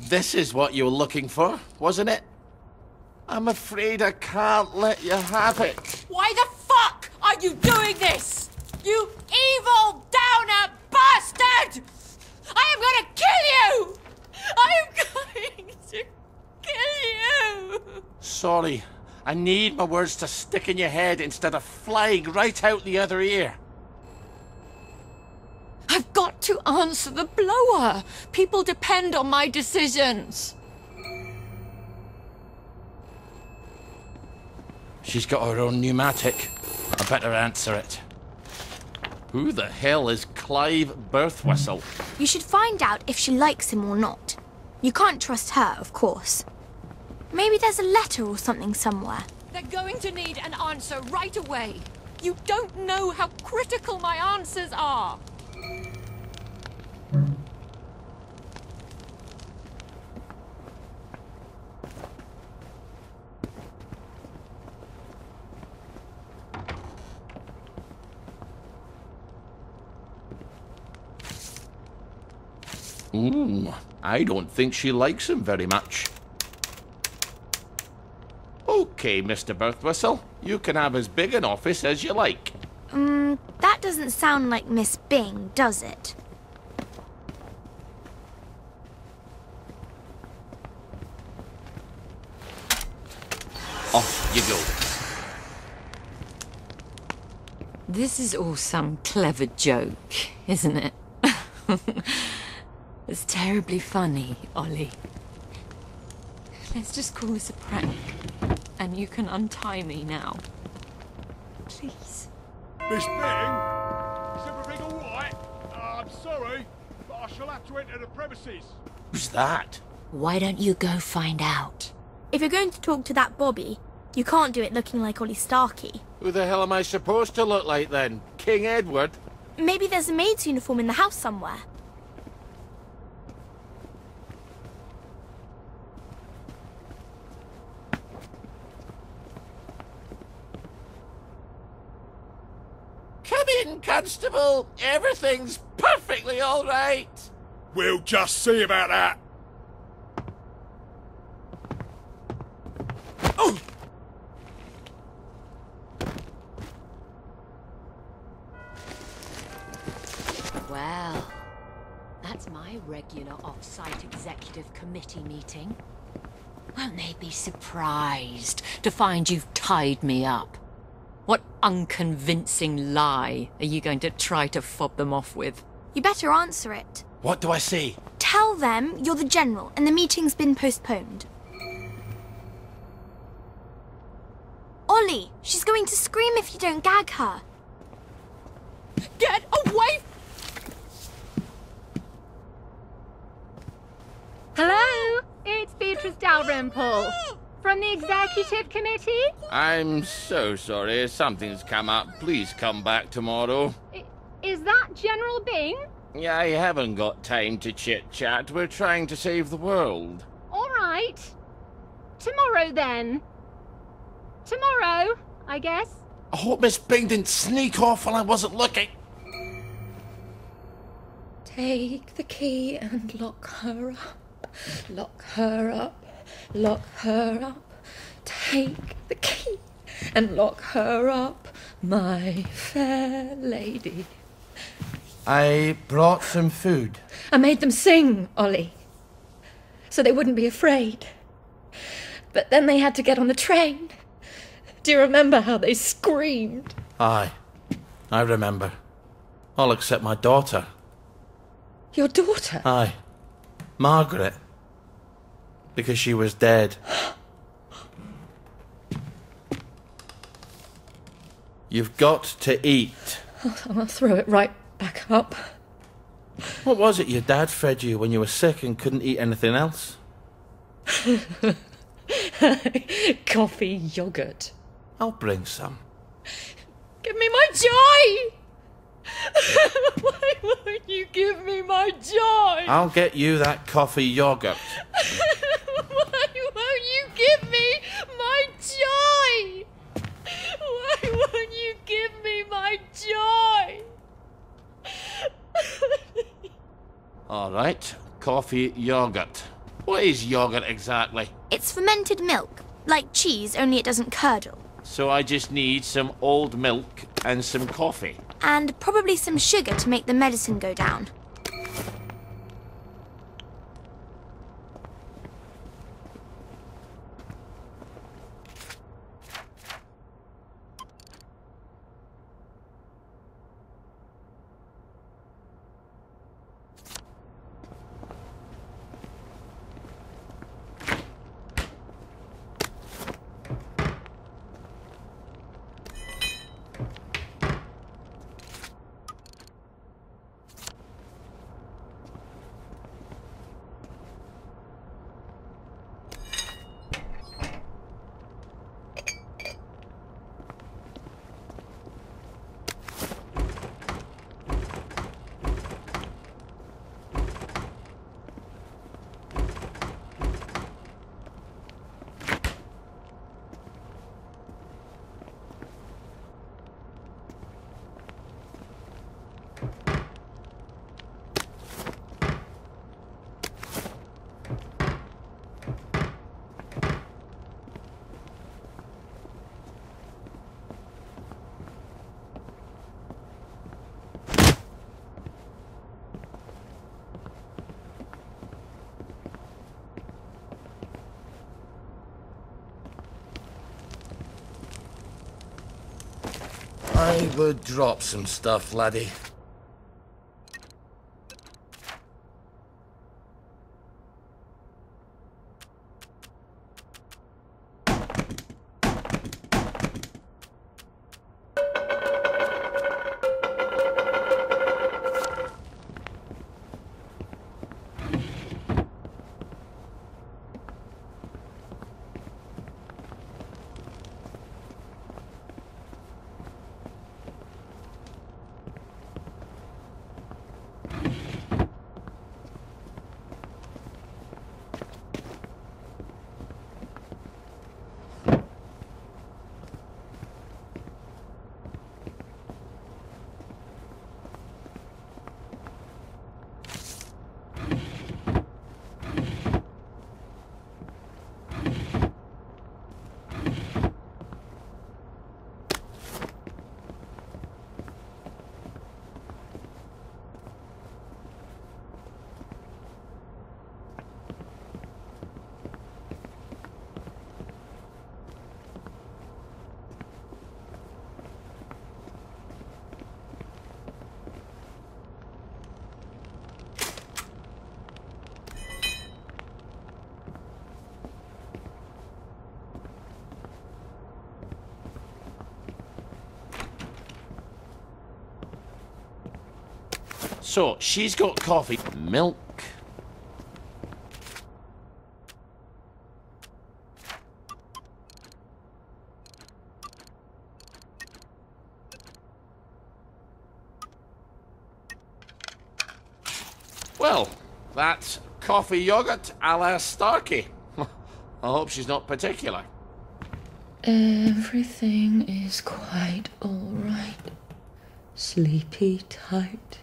This is what you were looking for, wasn't it? I'm afraid I can't let you have it. Why the fuck are you doing this? You evil downer bastard! I am gonna kill you! I am going to kill you! Sorry, I need my words to stick in your head instead of flying right out the other ear. I've got to answer the blower. People depend on my decisions. She's got her own pneumatic. I better answer it. Who the hell is Clive Birthwhistle? You should find out if she likes him or not. You can't trust her, of course. Maybe there's a letter or something somewhere. They're going to need an answer right away. You don't know how critical my answers are. I don't think she likes him very much. Okay, Mr. Birthwhistle, you can have as big an office as you like. That doesn't sound like Miss Bing, does it? Off you go. This is all some clever joke, isn't it? It's terribly funny, Ollie. Let's just call this a prank, and you can untie me now. Please. Miss Bing? Is everything all right? I'm sorry, but I shall have to enter the premises. Who's that? Why don't you go find out? If you're going to talk to that Bobby, you can't do it looking like Ollie Starkey. Who the hell am I supposed to look like then? King Edward? Maybe there's a maid's uniform in the house somewhere. Come in, Constable. Everything's perfectly all right. We'll just see about that. Oh! Well, that's my regular off-site executive committee meeting. Won't they be surprised to find you've tied me up? What unconvincing lie are you going to try to fob them off with? You better answer it. What do I say? Tell them you're the general and the meeting's been postponed. Ollie, she's going to scream if you don't gag her. Get away! Hello, it's Beatrice Dalrymple from the Executive Committee. I'm so sorry. Something's come up. Please come back tomorrow. Is that General Bing? Yeah, I haven't got time to chit-chat. We're trying to save the world. All right. Tomorrow, then. Tomorrow, I guess. I hope Miss Bing didn't sneak off while I wasn't looking. Take the key and lock her up. Lock her up. Lock her up. Take the key and lock her up, my fair lady. I brought some food. I made them sing, Ollie, so they wouldn't be afraid. But then they had to get on the train. Do you remember how they screamed? Aye, I remember. All except my daughter. Your daughter? Aye, Margaret. Because she was dead. You've got to eat. I'll throw it right back up. What was it your dad fed you when you were sick and couldn't eat anything else? Coffee yogurt. I'll bring some. Give me my joy! Why won't you give me my joy? I'll get you that coffee yogurt. Why won't you give me my joy? Why won't you give me my joy? All right, coffee yogurt. What is yogurt exactly? It's fermented milk, like cheese, only it doesn't curdle. So I just need some old milk and some coffee. And probably some sugar to make the medicine go down. I would drop some stuff, laddie. So, she's got coffee. Milk. Well, that's coffee yogurt a la Starkey. I hope she's not particular. Everything is quite all right. Sleepy tight.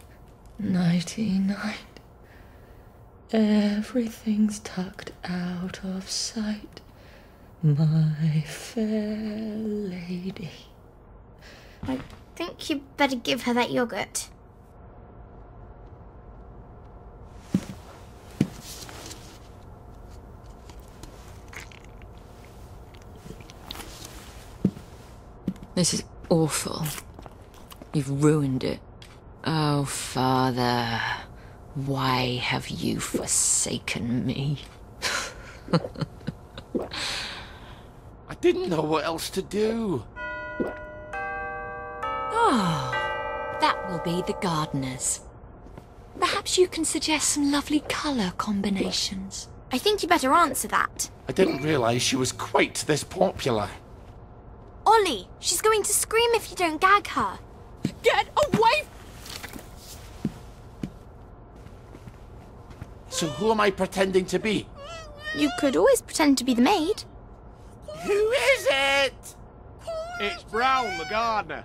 Nighty-night. Everything's tucked out of sight, my fair lady. I think you'd better give her that yogurt. This is awful. You've ruined it. Oh, Father, why have you forsaken me? I didn't know what else to do. Oh, that will be the gardeners. Perhaps you can suggest some lovely colour combinations. I think you better answer that. I didn't realise she was quite this popular. Ollie, she's going to scream if you don't gag her. Get away! So who am I pretending to be? You could always pretend to be the maid. Who is it? It's Brown, the gardener.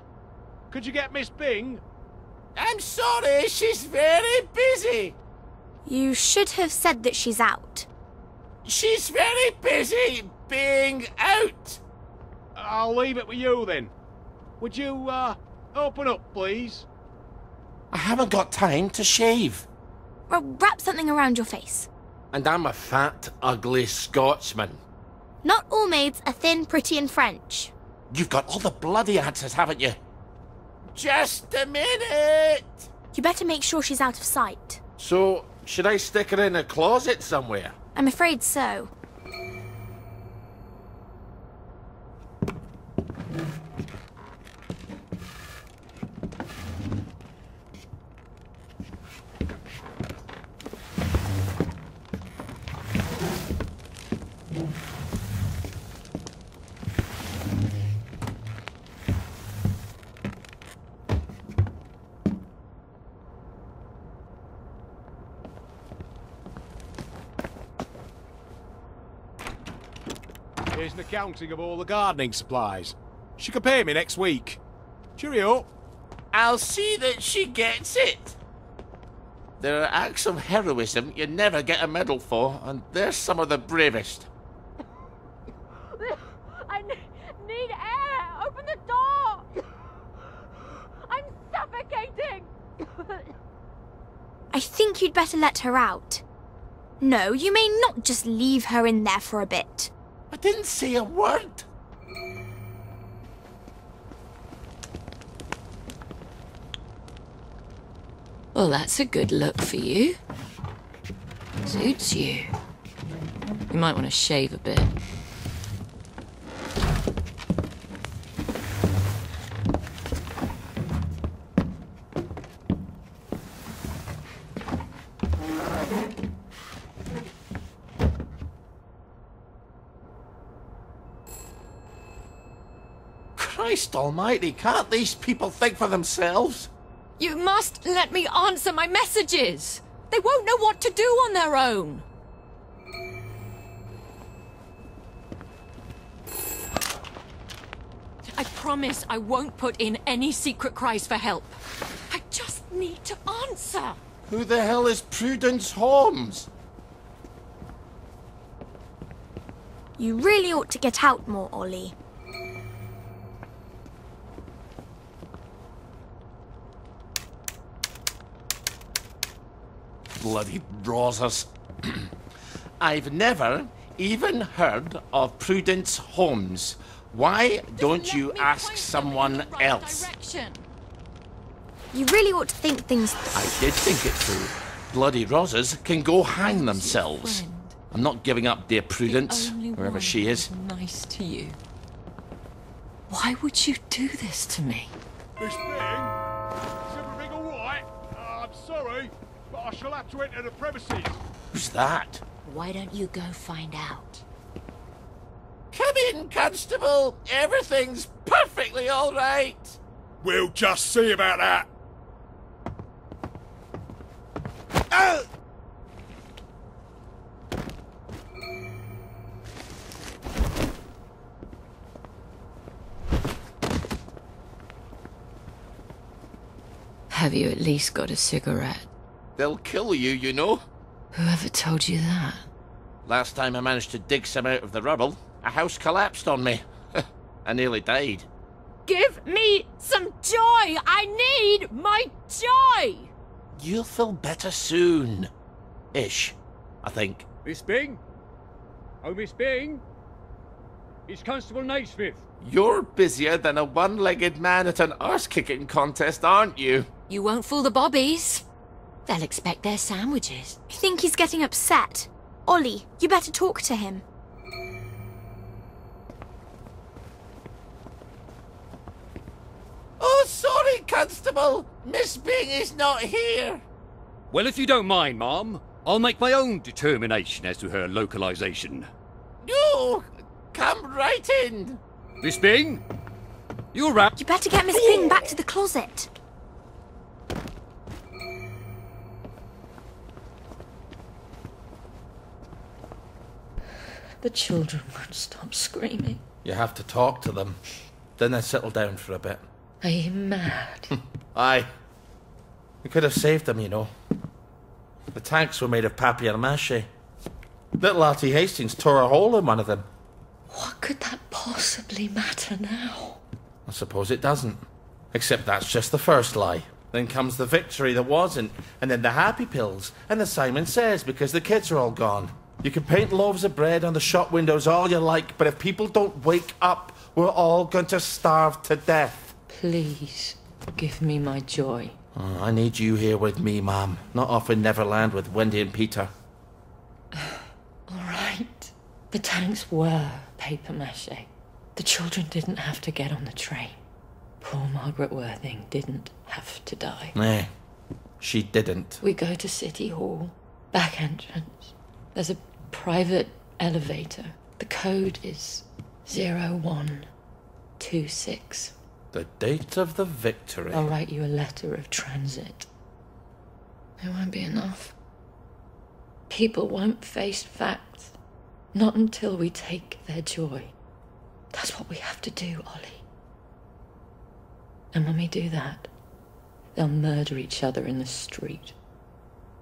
Could you get Miss Bing? I'm sorry, she's very busy. You should have said that she's out. She's very busy being out. I'll leave it with you then. Would you, open up, please? I haven't got time to shave. Well, wrap something around your face. And I'm a fat, ugly Scotsman. Not all maids are thin, pretty and French. You've got all the bloody answers, haven't you? Just a minute! You better make sure she's out of sight. So, should I stick her in a closet somewhere? I'm afraid so. Here's an accounting of all the gardening supplies. She can pay me next week. Cheerio. I'll see that she gets it. There are acts of heroism you never get a medal for, and they're some of the bravest. I need air! Open the door! I'm suffocating! I think you'd better let her out. No, you may not just leave her in there for a bit. I didn't say a word. Well, that's a good look for you. Suits you. You might want to shave a bit. Christ almighty, can't these people think for themselves? You must let me answer my messages. They won't know what to do on their own. I promise I won't put in any secret cries for help. I just need to answer. Who the hell is Prudence Holmes? You really ought to get out more, Ollie. Bloody Rosas. I've never even heard of Prudence Holmes. Why don't you ask someone else? You really ought to think things... I did think it through. Bloody Rosas can go hang themselves. I'm not giving up dear Prudence, wherever she is. Nice to you. Why would you do this to me? Miss Bing? Is everything all right? I'm sorry, but I shall have to enter the premises. Who's that? Why don't you go find out? Come in, Constable. Everything's perfectly all right. We'll just see about that. Oh! Have you at least got a cigarette? They'll kill you, you know. Whoever told you that? Last time I managed to dig some out of the rubble, a house collapsed on me. I nearly died. Give me some joy! I need my joy! You'll feel better soon. Ish, I think. Miss Bing? Oh, Miss Bing? It's Constable Naismith. You're busier than a one-legged man at an arse-kicking contest, aren't you? You won't fool the bobbies. They'll expect their sandwiches. I think he's getting upset. Ollie, you better talk to him. Oh, sorry, Constable. Miss Bing is not here. Well, if you don't mind, Ma'am, I'll make my own determination as to her localization. No, come right in. Miss Bing? You're right. You better get Miss Bing back to the closet. The children won't stop screaming. You have to talk to them. Then they settle down for a bit. Are you mad? Aye. We could have saved them, you know. The tanks were made of papier-mâché. Little Artie Hastings tore a hole in one of them. What could that possibly matter now? I suppose it doesn't. Except that's just the first lie. Then comes the victory that wasn't, and then the happy pills, and the Simon Says because the kids are all gone. You can paint loaves of bread on the shop windows all you like, but if people don't wake up, we're all going to starve to death. Please, give me my joy. Oh, I need you here with me, Ma'am. Not off in Neverland with Wendy and Peter. All right. The tanks were papier-mâché. The children didn't have to get on the train. Poor Margaret Worthing didn't have to die. Nah, she didn't. We go to City Hall, back entrance. There's a private elevator. The code is 0126. The date of the victory. I'll write you a letter of transit. It won't be enough. People won't face facts. Not until we take their joy. That's what we have to do, Ollie. And when we do that, they'll murder each other in the street.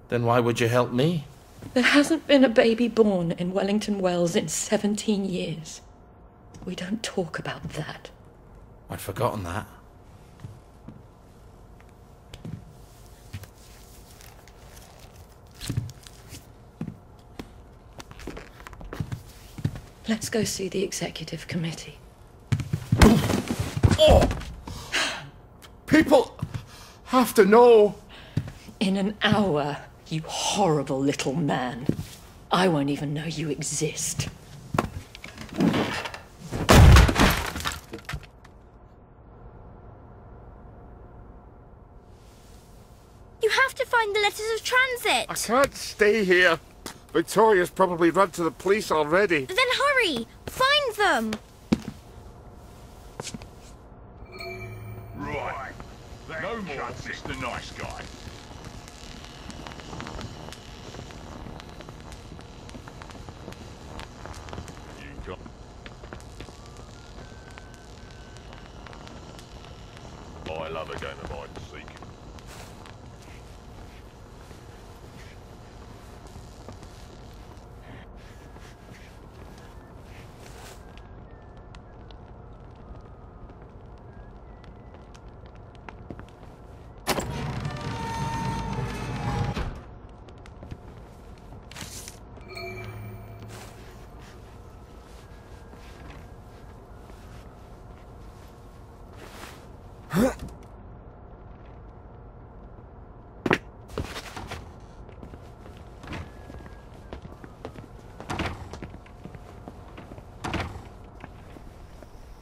Then why would you help me? There hasn't been a baby born in Wellington Wells in 17 years. We don't talk about that. I'd forgotten that. Let's go see the executive committee. Oh! People have to know. In an hour, you horrible little man. I won't even know you exist. You have to find the letters of transit. I can't stay here. Victoria's probably run to the police already. Then hurry! Find them! Right. No more, Mr. Nice Guy. I love a game of hide and seek.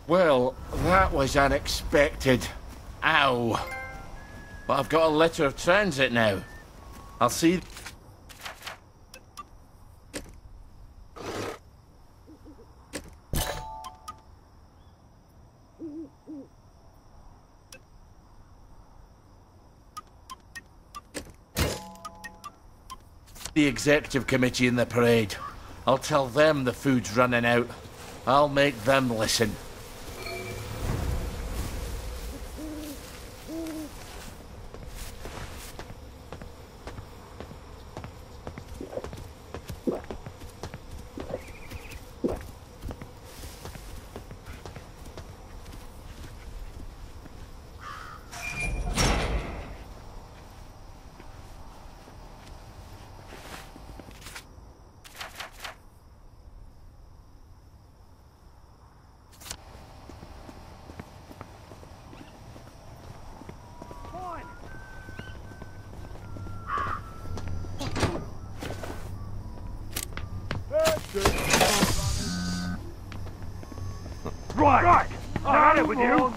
Well, that was unexpected. Ow. But I've got a letter of transit now. I'll see... the executive committee in the parade. I'll tell them the food's running out. I'll make them listen. Right! I had it with you!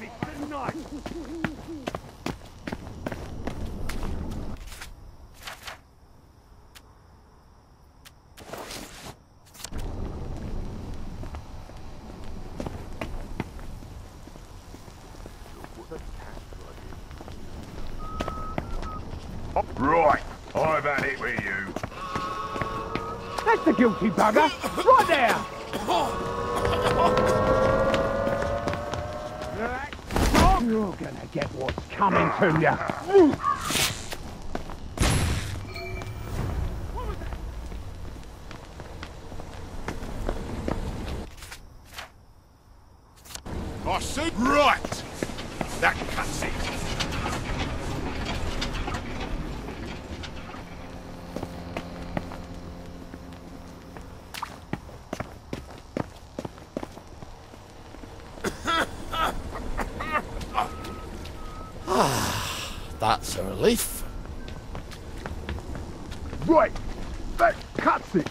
Right, I've had it with you. That's the guilty bugger! Right there! You're gonna get what's coming to you. I said right! That cuts it. That's a relief. Right! That cuts it!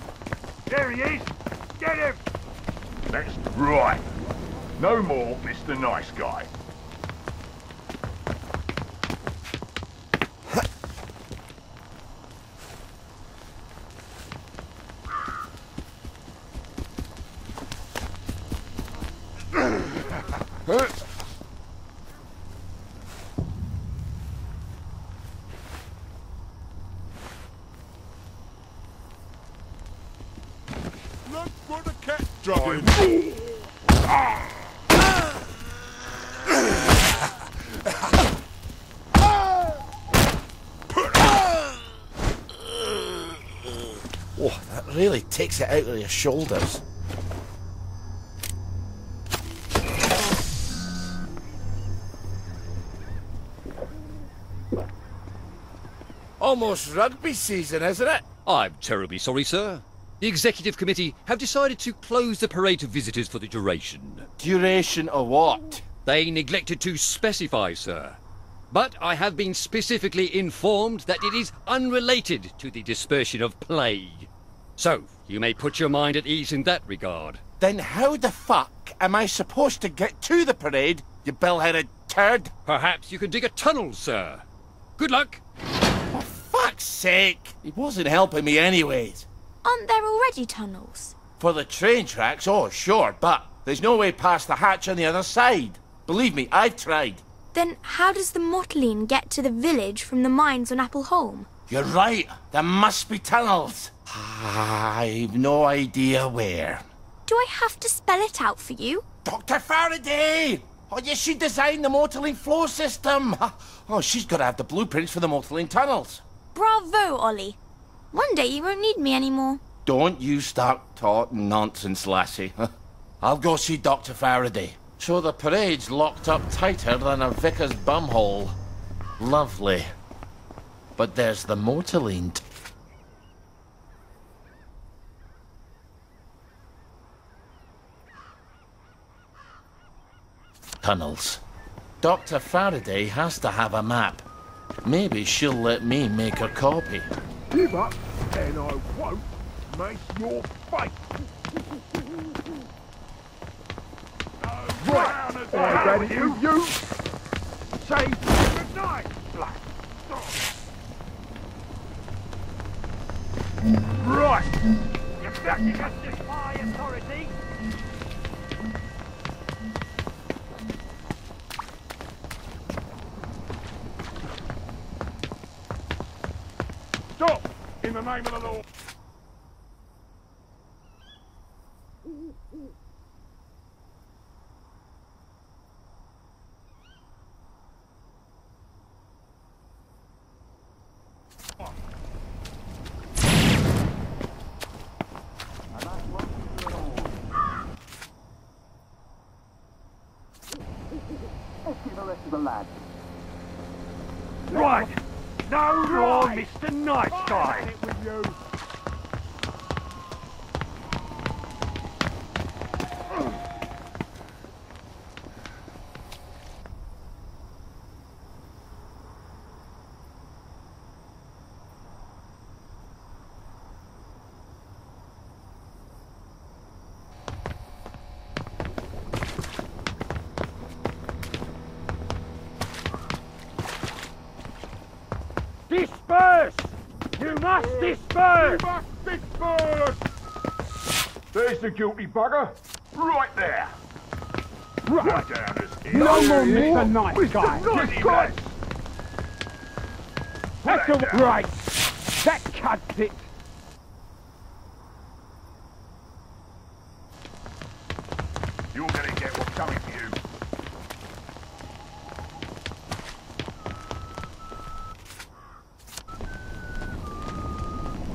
There he is! Get him! That's right. No more Mr. Nice Guy. Look for the cat driving. Oh, that really takes it out of your shoulders. Almost rugby season, isn't it? I'm terribly sorry, sir. The Executive Committee have decided to close the parade to visitors for the duration. Duration of what? They neglected to specify, sir. But I have been specifically informed that it is unrelated to the dispersion of plague. So, you may put your mind at ease in that regard. Then how the fuck am I supposed to get to the parade, you bell-headed turd? Perhaps you can dig a tunnel, sir. Good luck. For fuck's sake! He wasn't helping me anyways. Aren't there already tunnels? For the train tracks, oh sure, but there's no way past the hatch on the other side. Believe me, I've tried. Then how does the Mortaline get to the village from the mines on Appleholme? You're right, there must be tunnels. I've no idea where. Do I have to spell it out for you? Dr. Faraday! Oh, yes, she designed the Mortaline flow system. Oh, she's got to have the blueprints for the Mortaline tunnels. Bravo, Ollie. One day you won't need me anymore. Don't you start talking nonsense, lassie. I'll go see Dr. Faraday. So the parade's locked up tighter than a vicar's bumhole. Lovely. But there's the Mortaline. Tunnels. Dr. Faraday has to have a map. Maybe she'll let me make a copy. Give up, and I won't make your face. Right, I'm ready with you. Say good night, Black. Right. You bet you can defy authority. Stop! In the name of the law. Right. No more, Mr. Nice Guy. Disperse! You must disperse! You must disperse! There's the guilty bugger. Right there. Right down as here. No more Mr. Nice Guy. Nice Guy. That's all right. That cuts it. You're gonna get what's coming to you.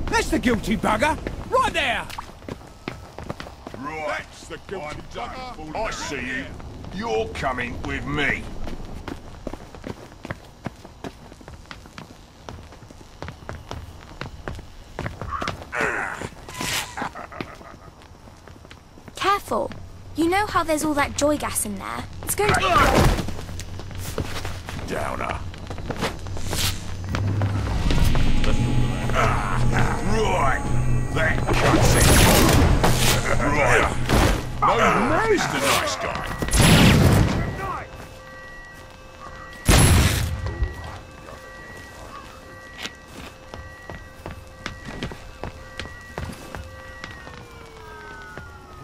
That's the guilty bugger! Right there! Right. That's the guilty bugger. I see you. You're coming with me. Careful. You know how there's all that joy gas in there? It's going to... Downer. Right. That cuts it. Right. No, Mr. Nice Guy.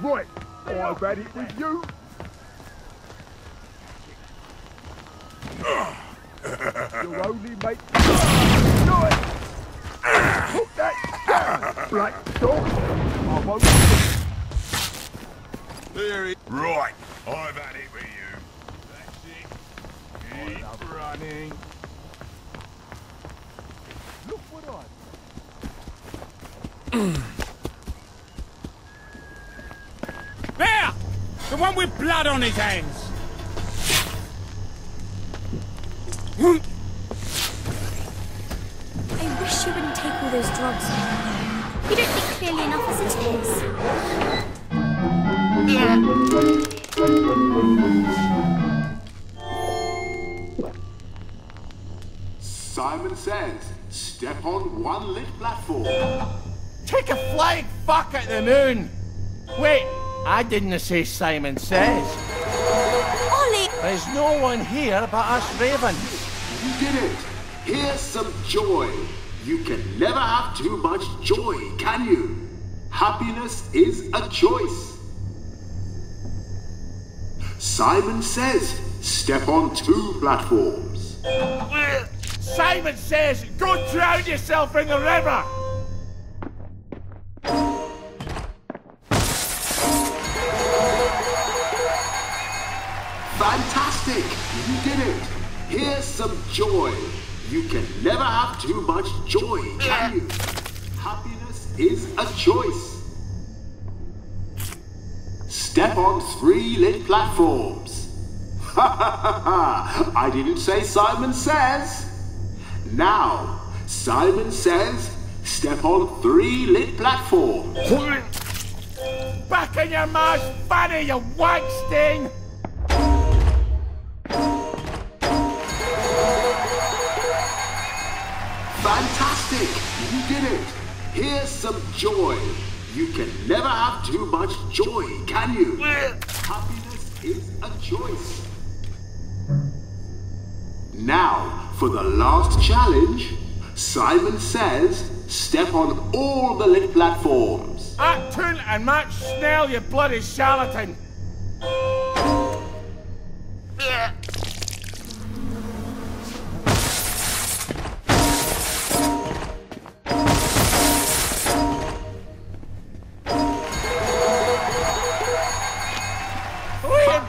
Right. I've had it with you. You'll only make... Put that down, Black Dog. I won't... There it... Right. I've had it with you. That's it. Keep running. Look what There! The one with blood on his hands! I wish you wouldn't take all those drugs. You don't think clearly enough as it is. says, step on one lit platform. Take a flying fuck at the moon! Wait, I didn't say Simon Says. Ollie! There's no one here but us ravens. You did it! Here's some joy. You can never have too much joy, can you? Happiness is a choice. Simon Says, step on 2 platforms. Simon Says, go drown yourself in the river! Fantastic! You did it! Here's some joy. You can never have too much joy, can you? Happiness is a choice. Step on 3 lit platforms. Ha ha ha ha! I didn't say Simon Says. Now, Simon Says, step on 3 lit platforms. Back in your ma's fanny, you wank sting! Fantastic! You did it! Here's some joy. You can never have too much joy, can you? Happiness is a choice. Now, for the last challenge, Simon Says, step on all the lit platforms. At Toon and match Snell, you bloody charlatan!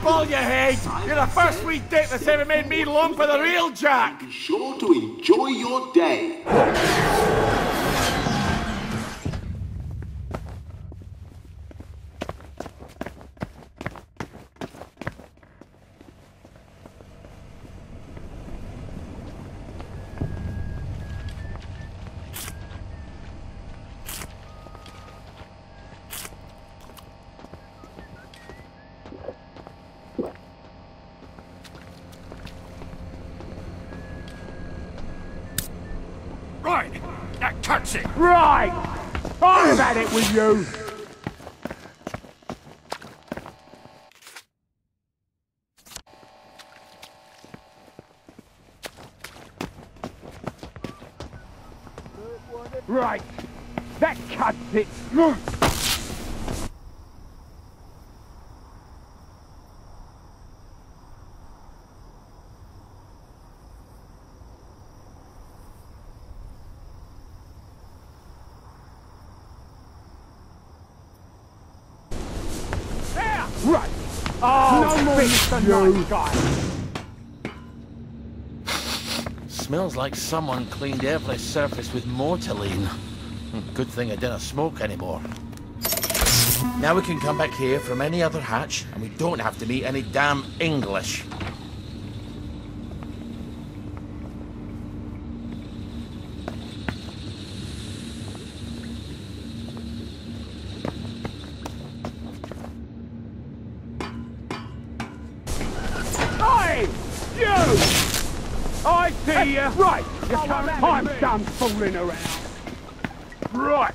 Ball your head! You're the first wee dick that's ever made me long for the real Jack! Be sure to enjoy your day. Right, that cuts it. Right! I've had it with you! Right, that cuts it. Right! Oh, no more Mr. Nice Guy! Smells like someone cleaned every surface with mortaline. Good thing I didn't smoke anymore. Now we can come back here from any other hatch, and we don't have to meet any damn English. Hey! You! I see you! Right! I'm done fooling around. Right!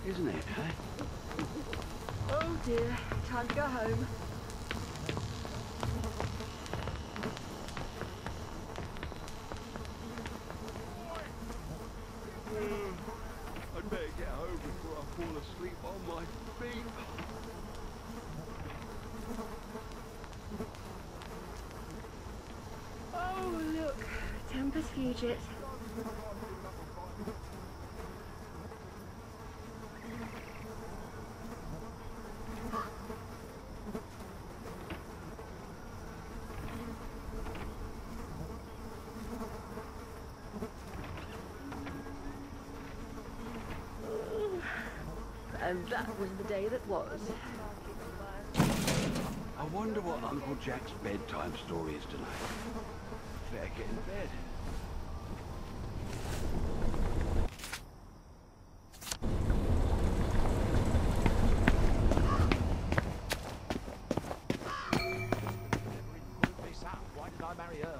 Isn't it, eh? Oh dear, time to go home. I'd better get home before I fall asleep on my feet. Oh look, Tempest Fugit. And that was the day that was. I wonder what Uncle Jack's bedtime story is tonight. Better get in bed. Why did I marry her?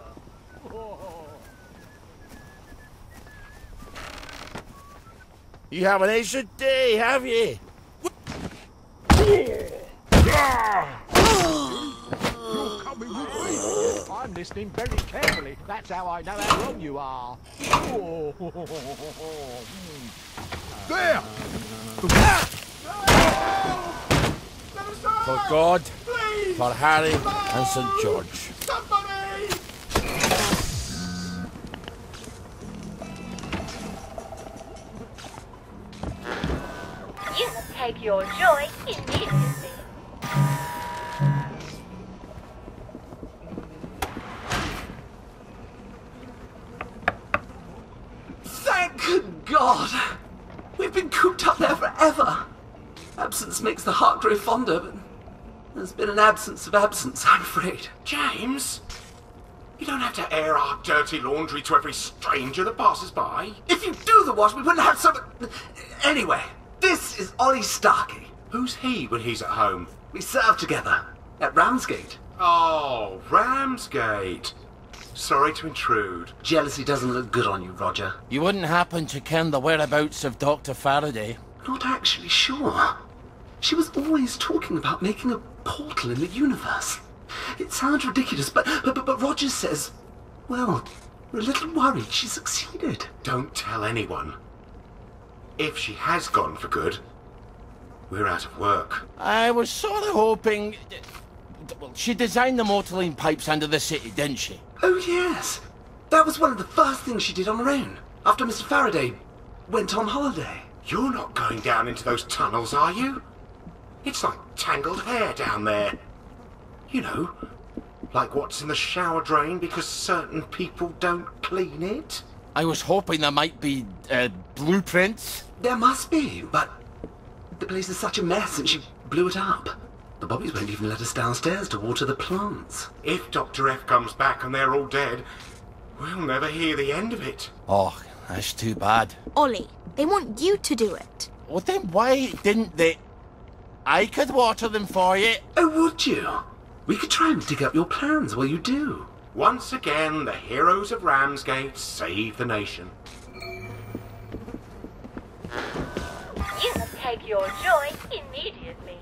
You have an ancient day, have you? You're coming with me. I'm listening very carefully. That's how I know how wrong you are. There! For God, for Harry and St. George. You must take your joy immediately. Thank God! We've been cooped up there forever. Absence makes the heart grow fonder, but there's been an absence of absence, I'm afraid. James? You don't have to air our dirty laundry to every stranger that passes by. If you do the wash, we wouldn't have so much... Anyway, this is Ollie Starkey. Who's he when he's at home? We served together at Ramsgate. Oh, Ramsgate. Sorry to intrude. Jealousy doesn't look good on you, Roger. You wouldn't happen to ken the whereabouts of Dr. Faraday? Not actually sure. She was always talking about making a portal in the universe. It sounds ridiculous, but Roger says, well, we're a little worried she succeeded. Don't tell anyone. If she has gone for good, we're out of work. I was sort of hoping... Well, she designed the motorline pipes under the city, didn't she? Oh, yes. That was one of the first things she did on her own, after Mr. Faraday went on holiday. You're not going down into those tunnels, are you? It's like tangled hair down there. You know, like what's in the shower drain because certain people don't clean it. I was hoping there might be, blueprints. There must be, but the place is such a mess and she blew it up. The Bobbies won't even let us downstairs to water the plants. If Dr. F comes back and they're all dead, we'll never hear the end of it. Oh, that's too bad. Ollie, they want you to do it. Well, then why didn't they... I could water them for you. Oh, would you? We could try and dig up your plans while you do. Once again, the heroes of Ramsgate save the nation. You must take your joy immediately.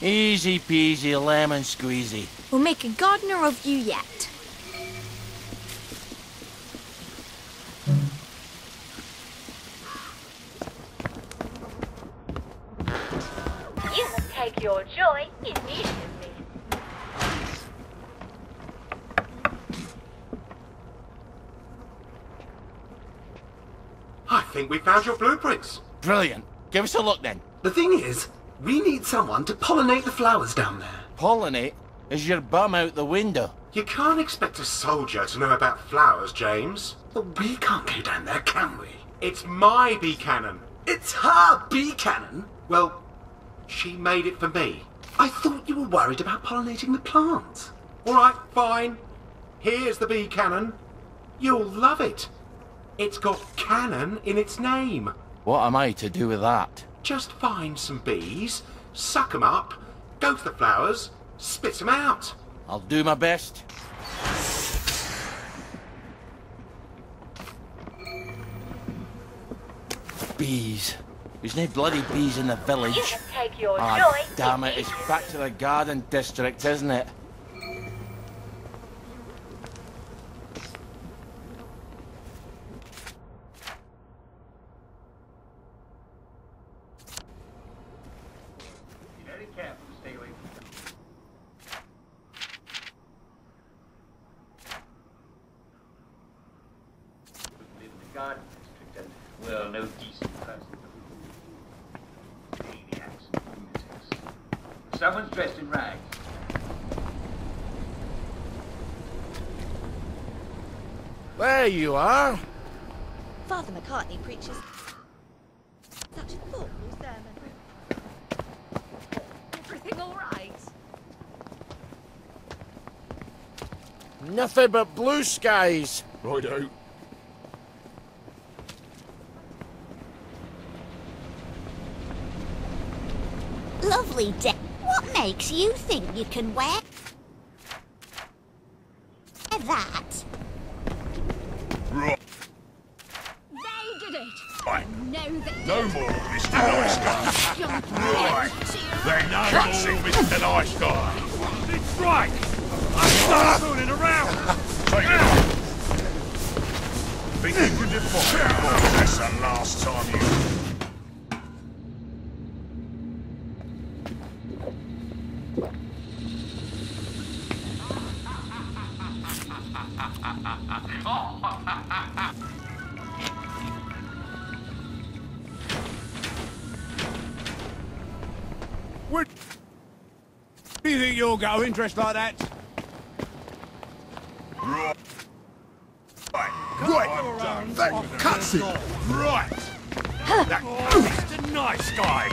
Easy peasy lemon squeezy. We'll make a gardener of you yet. You must take your joy immediately. I think we found your blueprints. Brilliant. Give us a look then. The thing is, we need someone to pollinate the flowers down there. Pollinate? Is your bum out the window? You can't expect a soldier to know about flowers, James. Well, we can't go down there, can we? It's my bee cannon. It's her bee cannon? Well, she made it for me. I thought you were worried about pollinating the plants. All right, fine. Here's the bee cannon. You'll love it. It's got cannon in its name. What am I to do with that? Just find some bees, suck 'em up, go to the flowers, spit 'em out. I'll do my best. Bees. There's no bloody bees in the village. You must take your Ah, joy damn it, it's back to the garden district, isn't it? Be very careful to stay away from them. We live in the garden district and we're no decent person. Maniacs and lunatics. Someone's dressed in rags. There you are. Father McCartney preaches such a thoughtful sermon. Everything all right? Nothing but blue skies. Righto. Lovely day. What makes you think you can wear that? Right. They did it. Right. No, they No more, Mr. Nice Guy. Right. Then no more, Mr. Nice Guy. It's right. I'm not fooling around. Take it off. Think you can defy it? Oh, that's the last time you... Where do you think you're going, dressed like that? Right. Right. That cuts it. Right. That Mr. Nice Guy.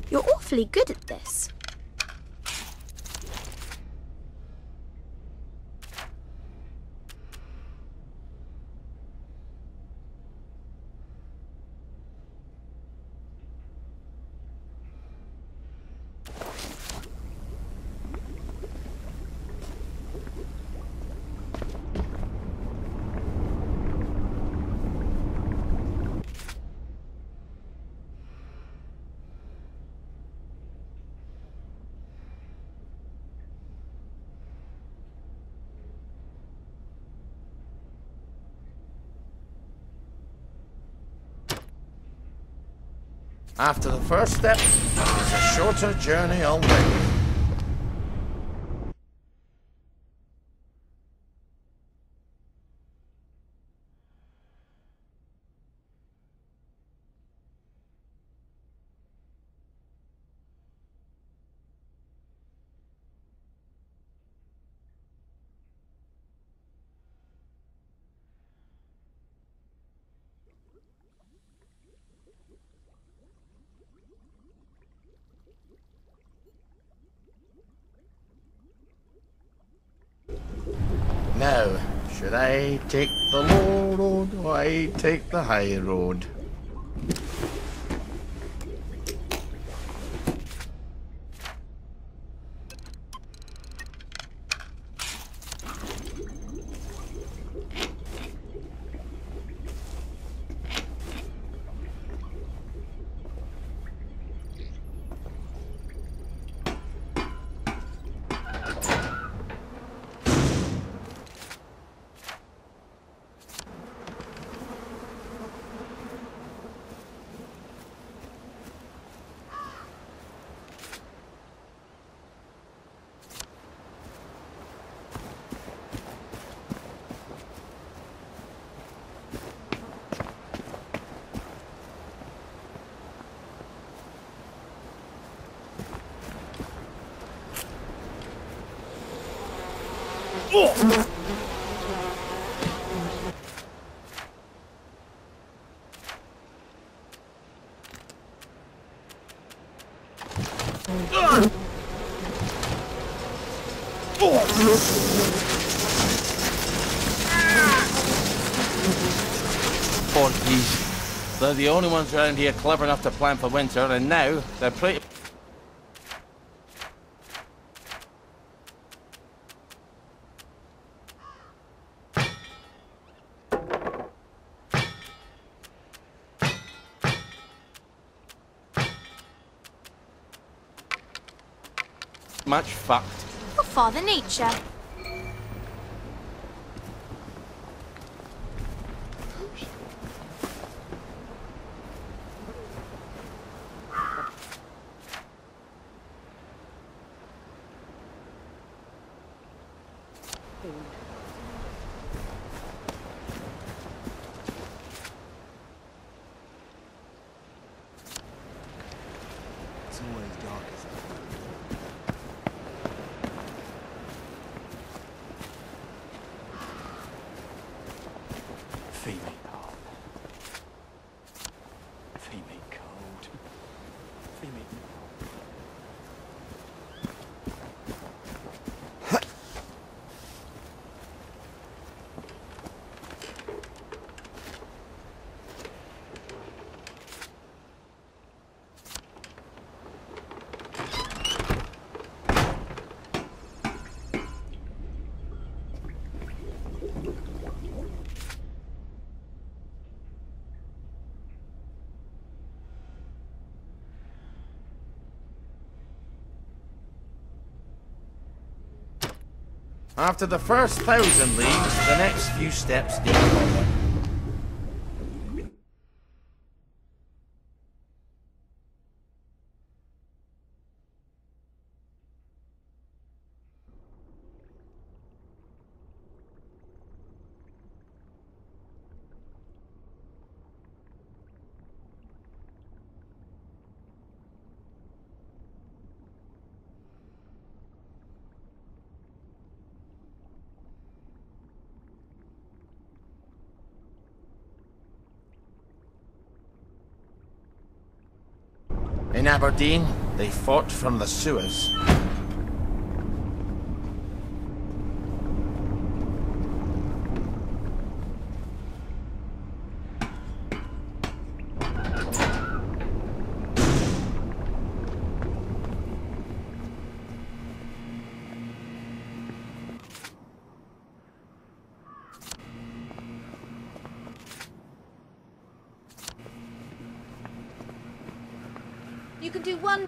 You're awfully good at this. After the first step, it's a shorter journey all day. Now, should I take the low road or I take the high road? Porkies. They're the only ones around here clever enough to plan for winter, and now they're pretty... much fucked. For Father Nature. Feed me cold. Feed me cold. Feed me After the first 1,000 leagues, the next few steps need follow. In Aberdeen, they fought from the sewers. You can do one.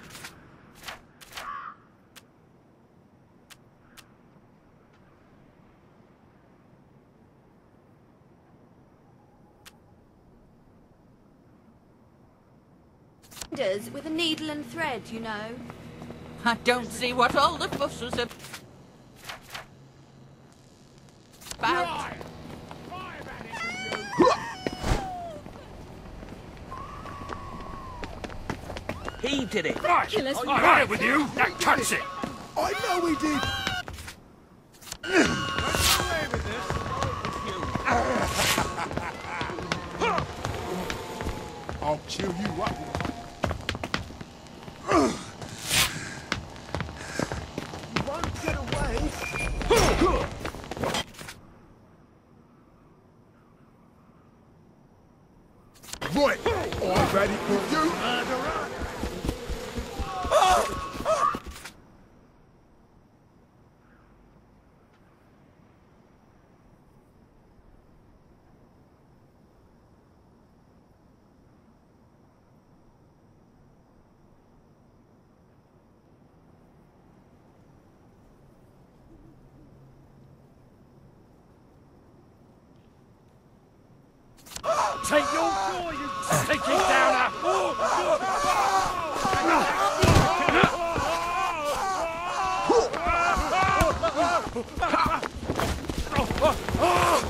With a needle and thread, you know. I don't see what all the fuss was about. He did it. Right, Killers. I got it with you. Now touch it. I know he did. I'll chew you up. You won't get away. Right, I'm ready for you, murderer. Take your jaw, you stinking downer!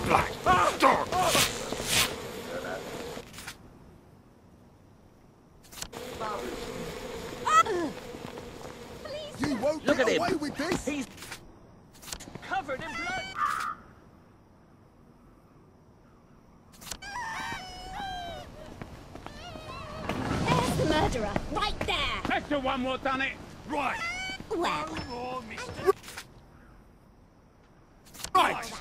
Black dog! You won't Look get at away him. with this! He's covered in blood. There's the murderer, right there. That's the one what done it. Right! Well, Right.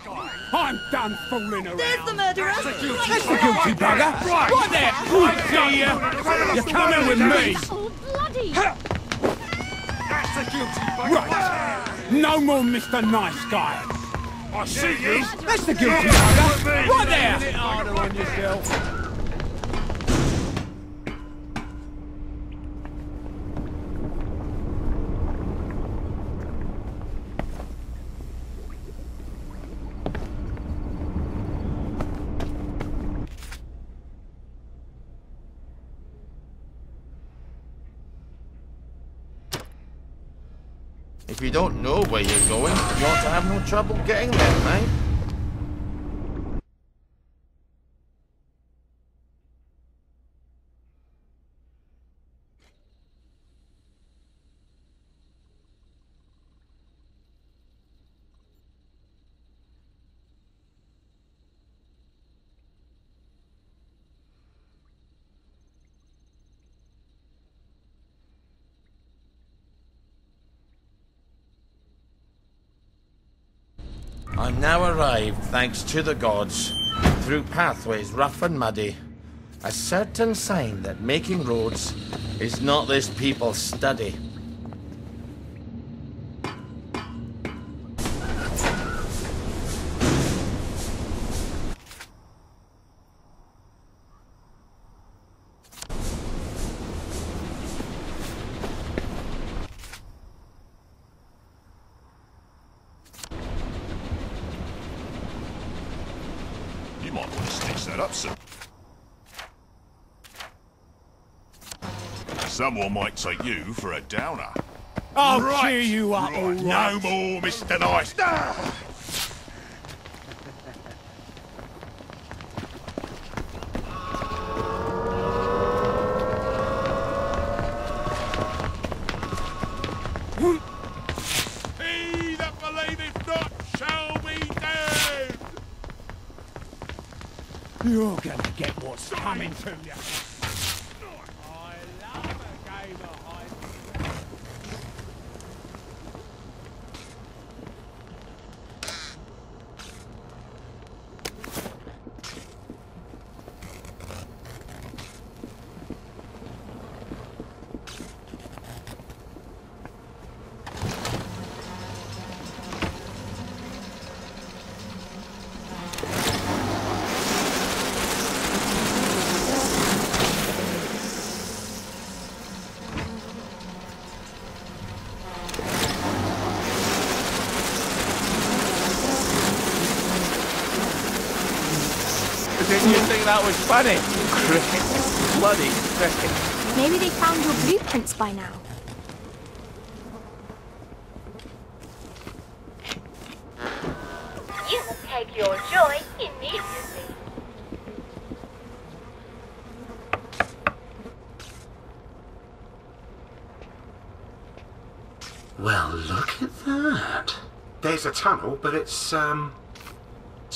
I'm done fooling around. There's the murderer. That's the guilty That's the guilty bugger. Right there. I see you. You're coming with me. oh bloody! That's the guilty bugger! Right. No more Mr. Nice Guy. I see you! That's the guilty bugger. Right there. Hit harder on yourself. If you don't know where you're going, you ought to have no trouble getting there, mate. I'm now arrived, thanks to the gods, through pathways rough and muddy. A certain sign that making roads is not this people's study. You might want to stitch that up, sir. Someone might take you for a downer. I'll cheer you up, all right. No more, Mr. Nice. He that believeth not shall be damned. You're gonna get what's coming to you. Didn't you think that was funny? Cricket. Bloody cricket. Maybe they found your blueprints by now. You will take your joy immediately. Well, look at that. There's a tunnel, but it's a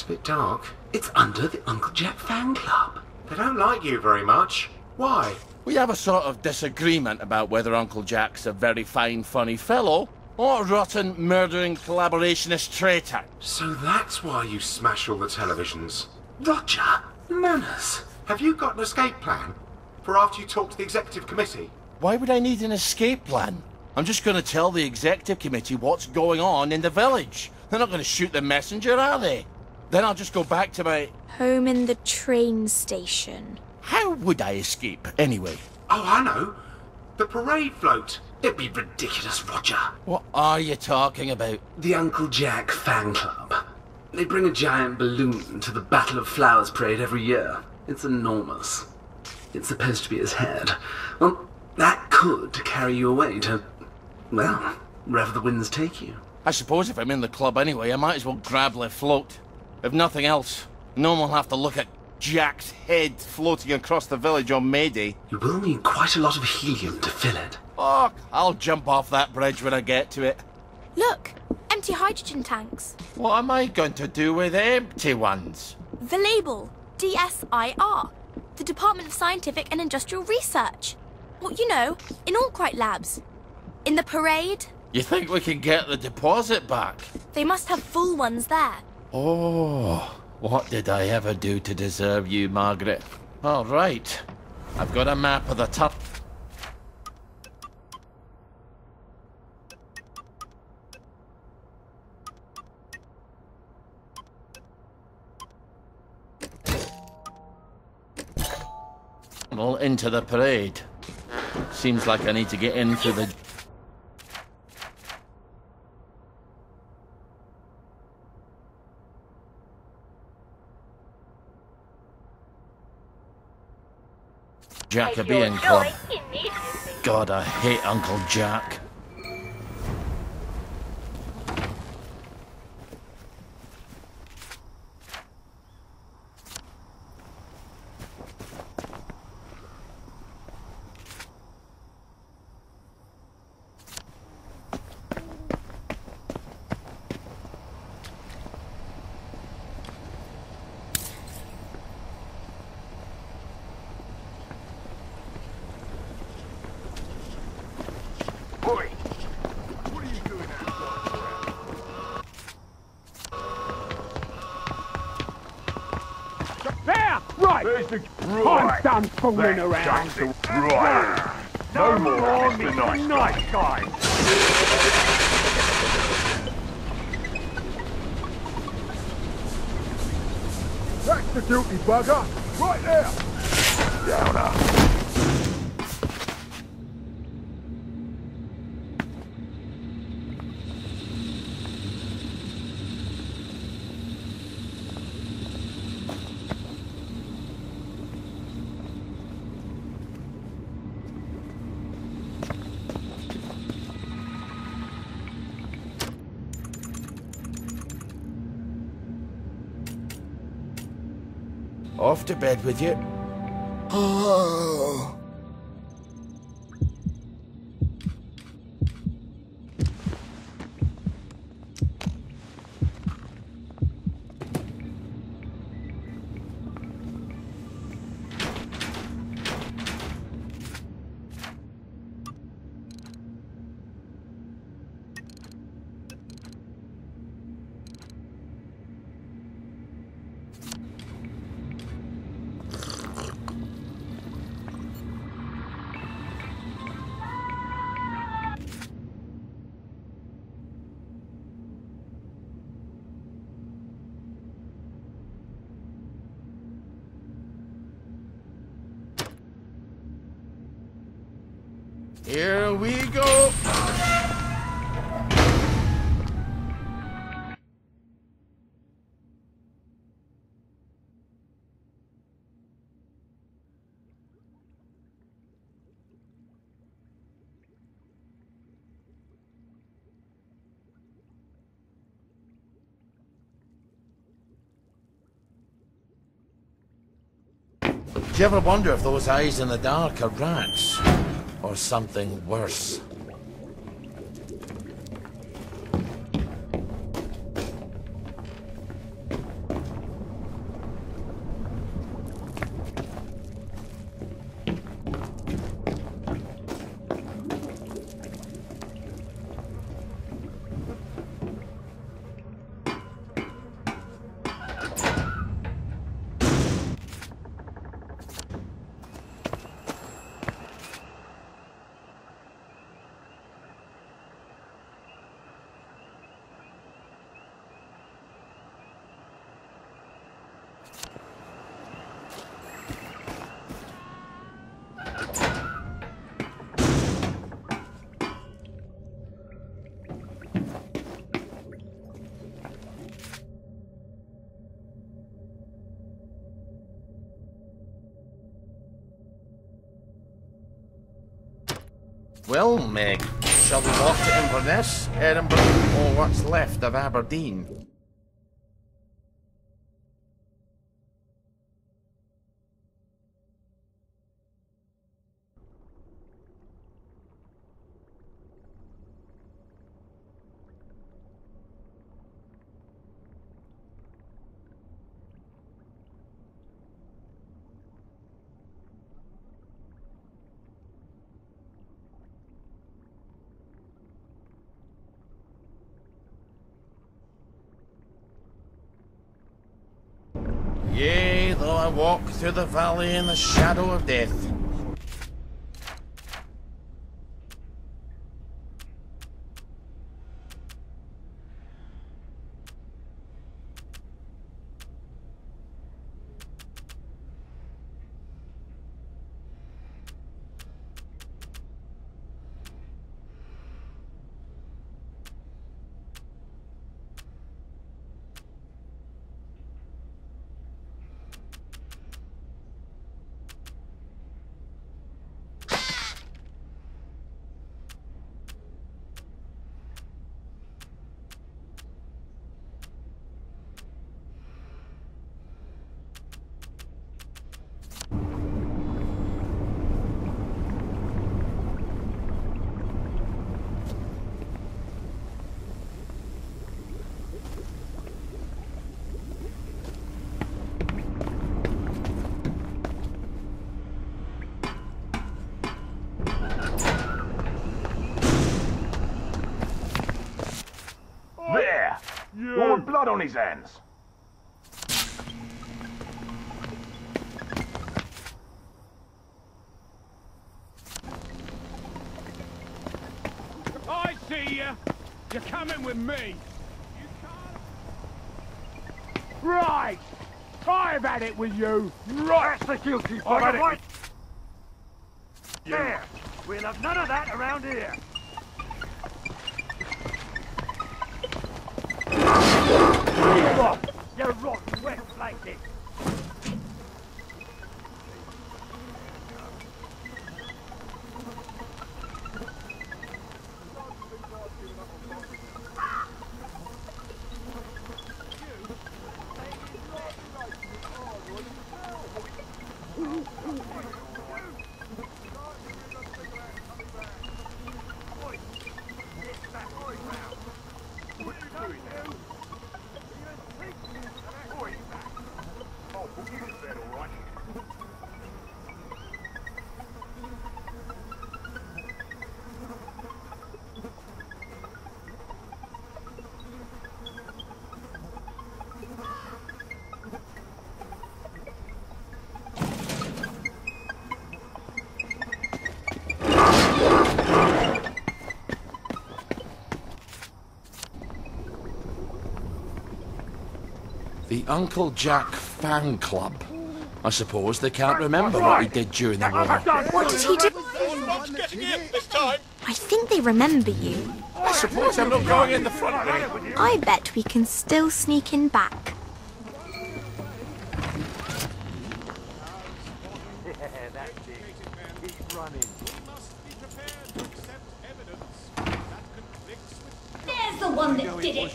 bit dark. It's under the Uncle Jack fan club. They don't like you very much. Why? We have a sort of disagreement about whether Uncle Jack's a very fine, funny fellow or a rotten, murdering collaborationist traitor. So that's why you smash all the televisions. Roger, manners. Have you got an escape plan for after you talk to the executive committee? Why would I need an escape plan? I'm just going to tell the executive committee what's going on in the village. They're not going to shoot the messenger, are they? Then I'll just go back to my... Home in the train station. How would I escape, anyway? Oh, I know. The parade float. It'd be ridiculous, Roger. What are you talking about? The Uncle Jack fan club. They bring a giant balloon to the Battle of Flowers parade every year. It's enormous. It's supposed to be his head. Well, that could carry you away to, well, wherever the winds take you. I suppose if I'm in the club anyway, I might as well grab the float. If nothing else, no one will have to look at Jack's head floating across the village on May Day. You will need quite a lot of helium to fill it. Fuck, I'll jump off that bridge when I get to it. Look, empty hydrogen tanks. What am I going to do with empty ones? The label, DSIR, the Department of Scientific and Industrial Research. Well, you know, in Alcrite Labs. In the parade. You think we can get the deposit back? They must have full ones there. Oh, what did I ever do to deserve you, Margaret? All right, I've got a map of the top. Well, into the parade. Seems like I need to get in through the... Jacobean Club. God, I hate Uncle Jack. Oi, there! Right! There's the... I'm done fooling around. Right. No more, Mr. Nice Guy. That's the guilty bugger. Right there. Downer. Off to bed with you. Oh. Here we go. Do you ever wonder if those eyes in the dark are rats? Or something worse? Well, Meg, shall we walk to Inverness, Edinburgh, or what's left of Aberdeen? Yea, though I walk through the valley in the shadow of death. There! All blood on his hands. see ya. You're coming with me. Right. I've had it with you. Right. That's the guilty I've had it bugger. with There. We'll have none of that around here. You rotten wet blanket. The Uncle Jack fan club. I suppose they can't remember what we did during the war. What did he do? Getting in this time. I think they remember you. I suppose I'm not going in the front way. I bet we can still sneak in back. That's it. Keep running. There's the one that did it.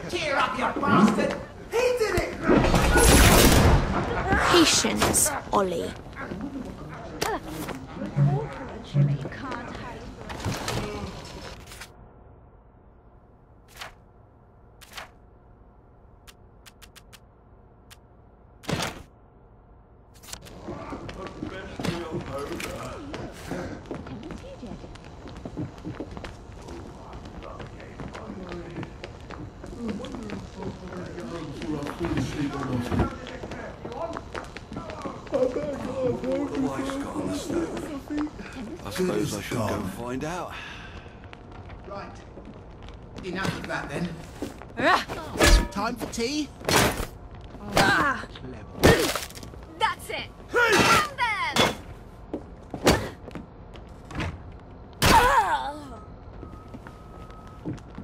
Cheer up, you bastard! He did it! Patience, Ollie. I suppose I should go and find out. Right. Enough of that then. Time for tea? That's it. And then.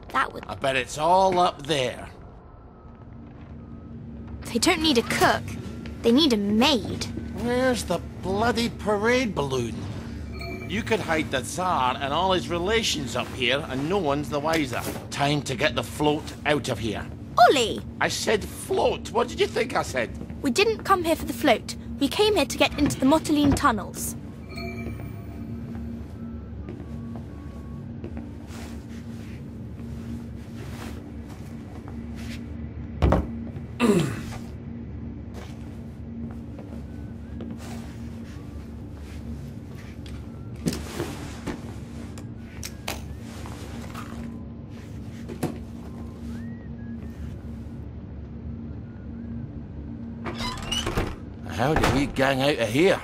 That would... I bet it's all up there. They don't need a cook. They need a maid. Where's the bloody parade balloon? You could hide the Tsar and all his relations up here, and no one's the wiser. Time to get the float out of here. Ollie! I said float. What did you think I said? We didn't come here for the float. We came here to get into the Motoline tunnels. How did we gang out of here?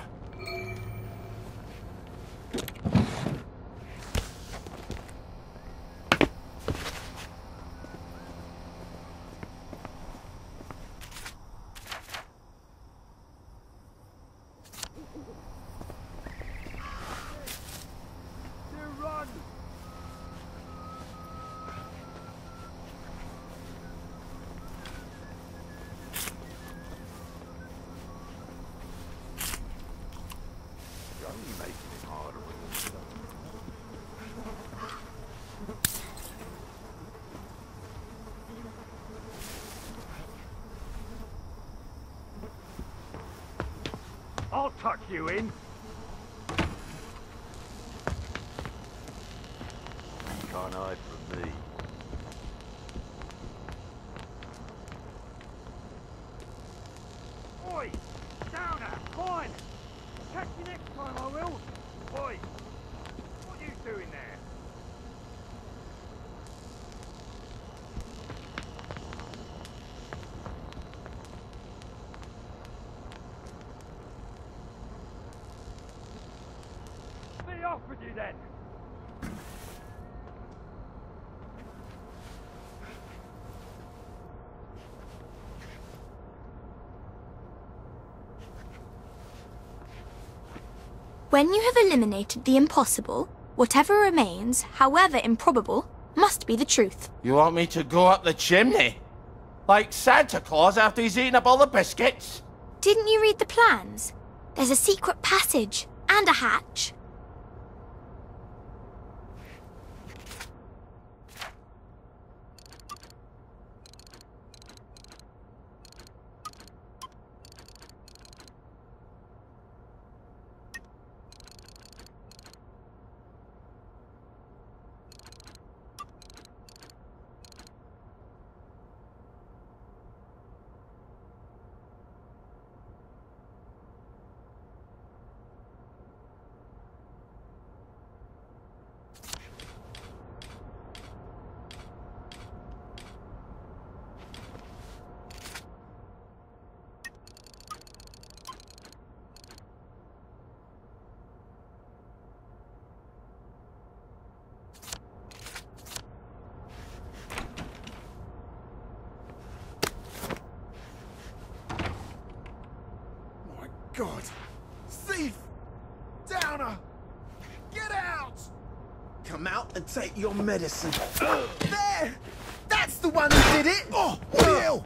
I'll tuck you in. Can't hide from me. Oi! Downer! Fine! Catch you next time, I will! Oi! What are you doing there? off with you then. When you have eliminated the impossible, whatever remains, however improbable, must be the truth. You want me to go up the chimney? Like Santa Claus after he's eaten up all the biscuits? Didn't you read the plans? There's a secret passage and a hatch. God! Thief! Downer! Get out! Come out and take your medicine. There! That's the one who did it! Oh, Will!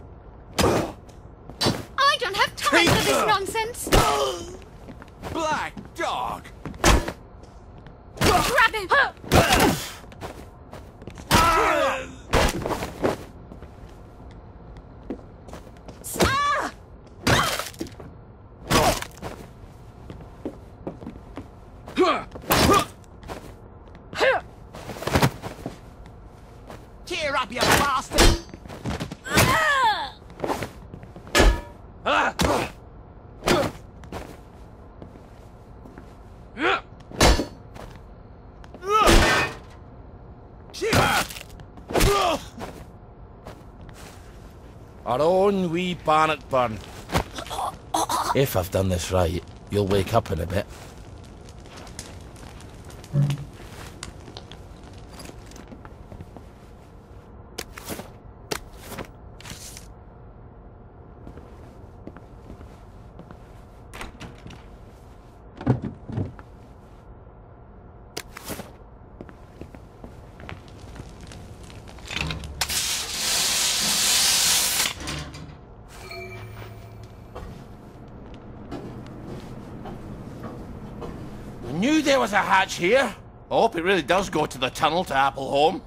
I don't have time for this nonsense! Black dog! Grab him! Cheer up, you bastard! Our own wee Bannockburn. If I've done this right, you'll wake up in a bit. Knew there was a hatch here. I hope it really does go to the tunnel to Appleholme.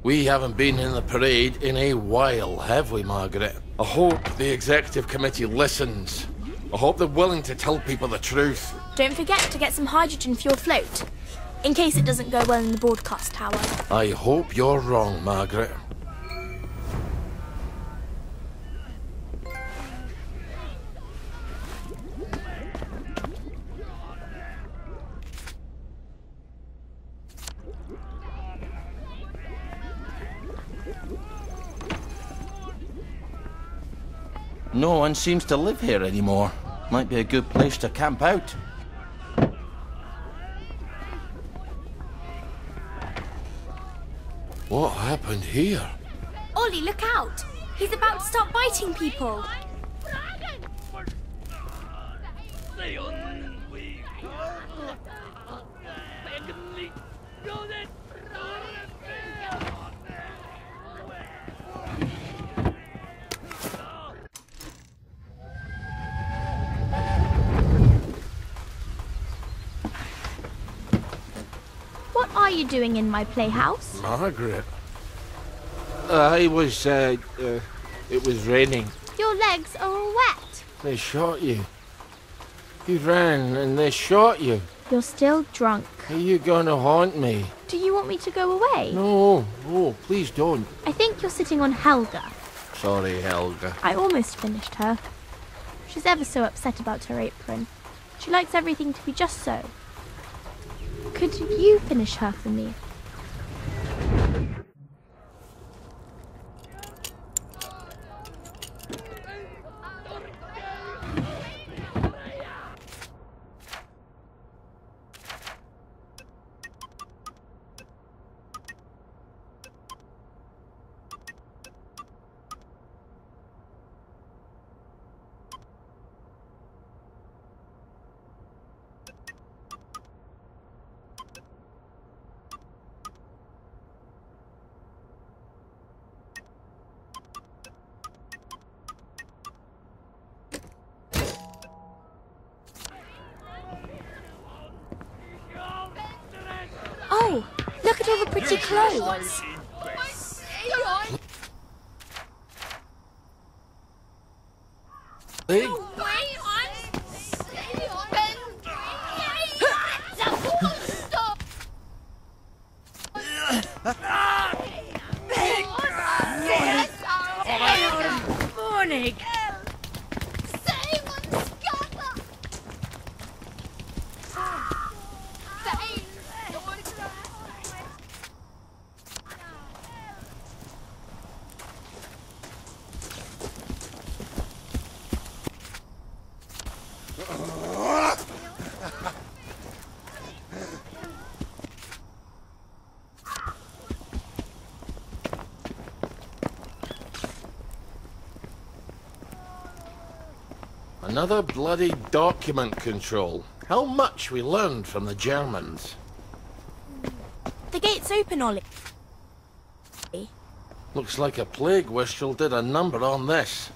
We haven't been in the parade in a while, have we, Margaret? I hope the executive committee listens. I hope they're willing to tell people the truth. Don't forget to get some hydrogen for your float, in case it doesn't go well in the broadcast tower. I hope you're wrong, Margaret. No one seems to live here anymore. Might be a good place to camp out. What happened here? Ollie, look out! He's about to start biting people. are you doing in my playhouse? Margaret. It was raining. Your legs are all wet. They shot you. You ran and they shot you. You're still drunk. Are you gonna haunt me? Do you want me to go away? No, please don't. I think you're sitting on Helga. Sorry, Helga. I almost finished her. She's ever so upset about her apron. She likes everything to be just so. Could you finish her for me? Oh, look at all the pretty clothes. Hey. Morning. Another bloody document control. How much we learned from the Germans. The gate's open, Ollie. Looks like a plague whistle did a number on this.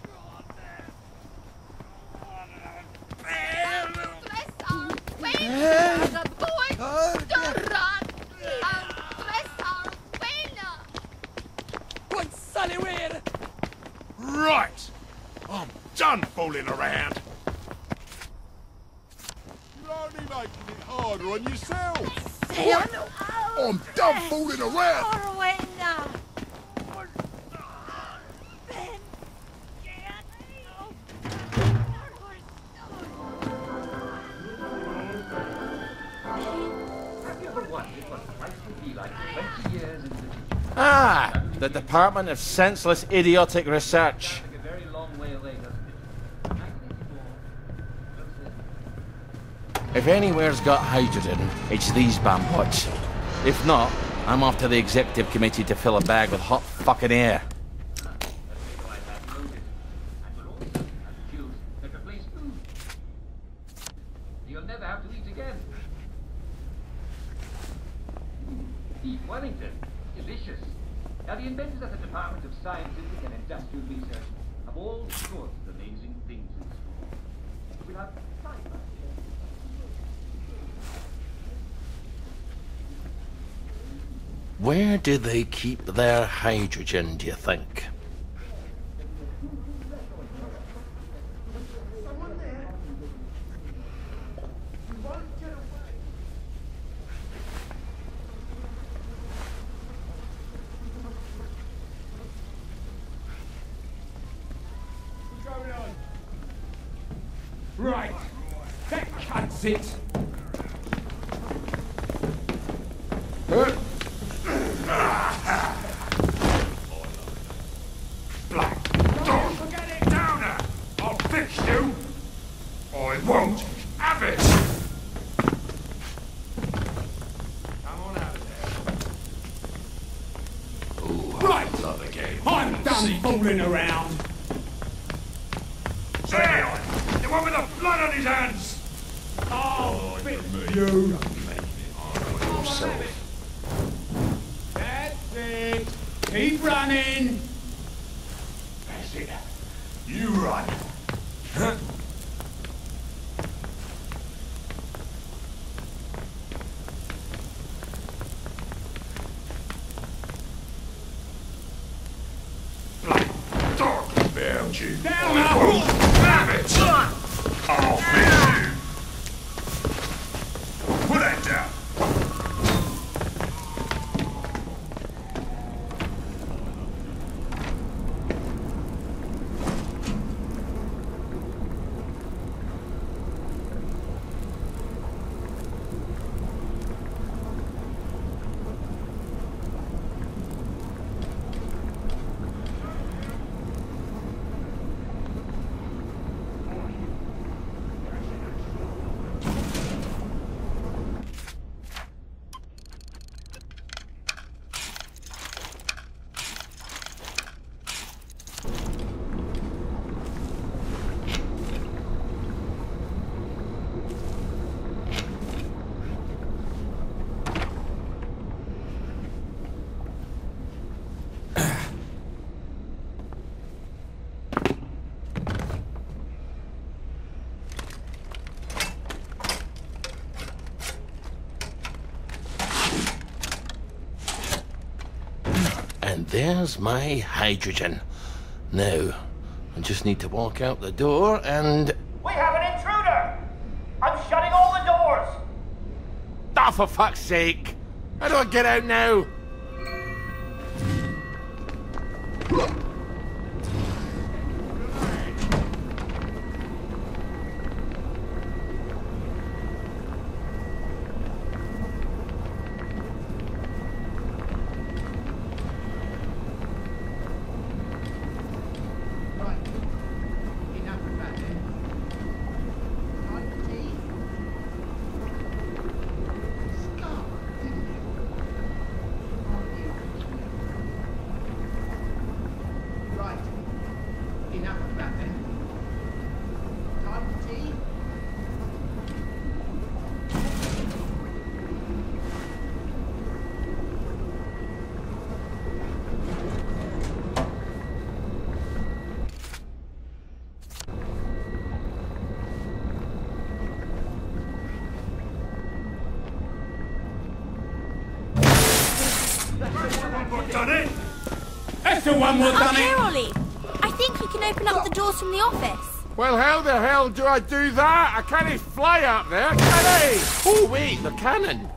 Right! I'm done fooling around. You're only making it harder on yourself. I'm done fooling around. Ah, the Department of Senseless Idiotic Research. If anywhere's got hydrogen, it's these bambots. If not, I'm off to the executive committee to fill a bag with hot fucking air. You'll never have to eat again. Beef Wellington. Delicious. Now, the inventors at the Department of Scientific and Industrial Research have all sorts of amazing things in store. We'll have Where do they keep their hydrogen, do you think? Right, that cuts it. Black dog! Forget it, Downer! I'll fix you! I won't have it! Come on out of there. Ooh, right! Love the game. I'm done fooling around. There! The one with the blood on his hands! Oh, you! That's it! Keep running! That's it. You run. Huh? find you. I will have it. I'll finish you. Put that down. And there's my hydrogen. Now, I just need to walk out the door and... We have an intruder! I'm shutting all the doors! Oh, for fuck's sake! How do I get out now? Done it! That's the one more done Up here, it! Ollie. I think we can open up the doors from the office. Well, how the hell do I do that? I can't fly up there, can I? Oh, wait, the cannon.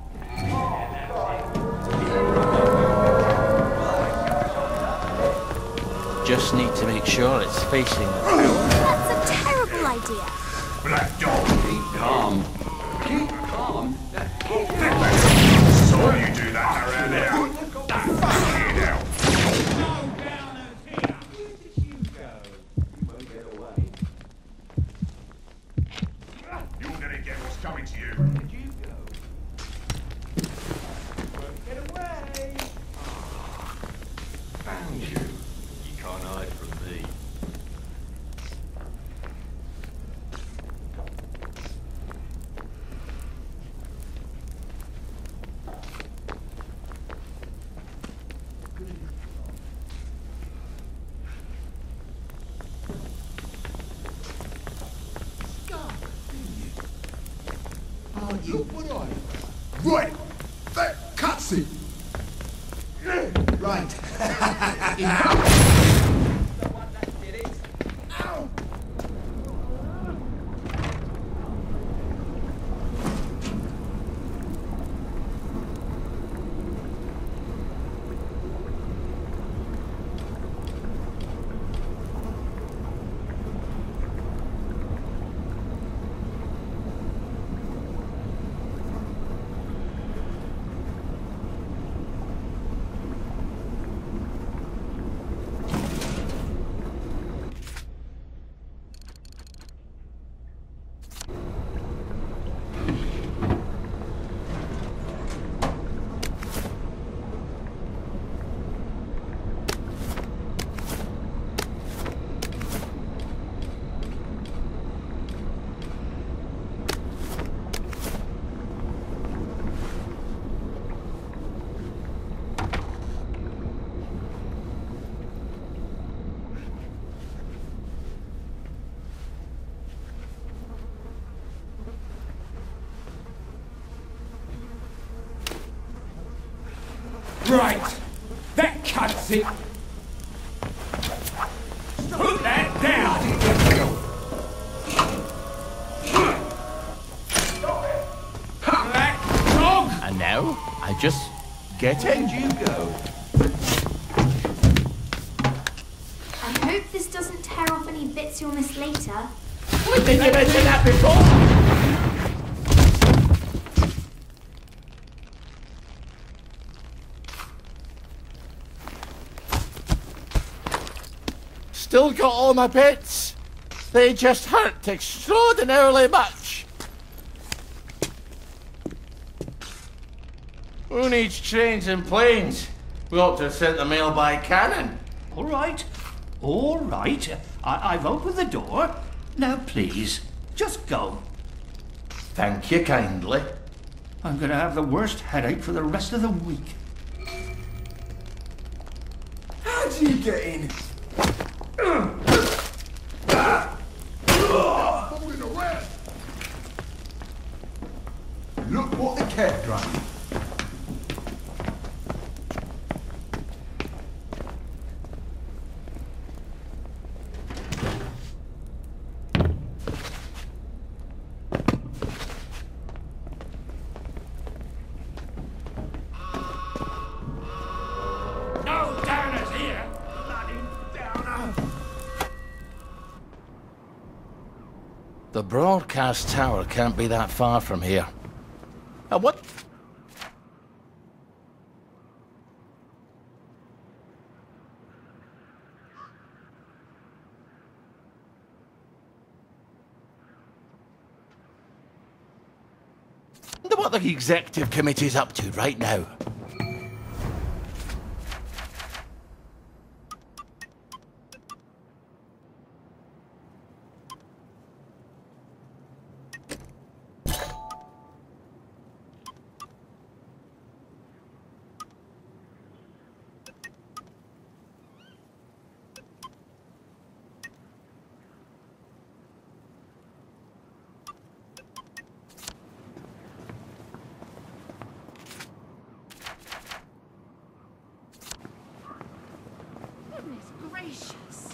Just need to make sure it's facing the... That's a terrible idea. Black dog, Keep calm. Keep calm. saw you do that around here. Fucking hell. You're gonna get what's coming to you. Where did you go? Get away! Found you. You can't hide from me. Right, that cutscene. Right. Ow. Right! That cuts it! Put that down! And now, I just get in. You go. I hope this doesn't tear off any bits you'll miss later. Did you mention that before? Still got all my bits. They just hurt extraordinarily much. Who needs trains and planes? We ought to have sent the mail by cannon. All right. All right. I've opened the door. Now, please, just go. Thank you kindly. I'm going to have the worst headache for the rest of the week. How'd you get in? Look what the cat drank. No downers here! Bloody downer! The broadcast tower can't be that far from here. What? Wonder what the executive committee's up to right now. Goodness gracious.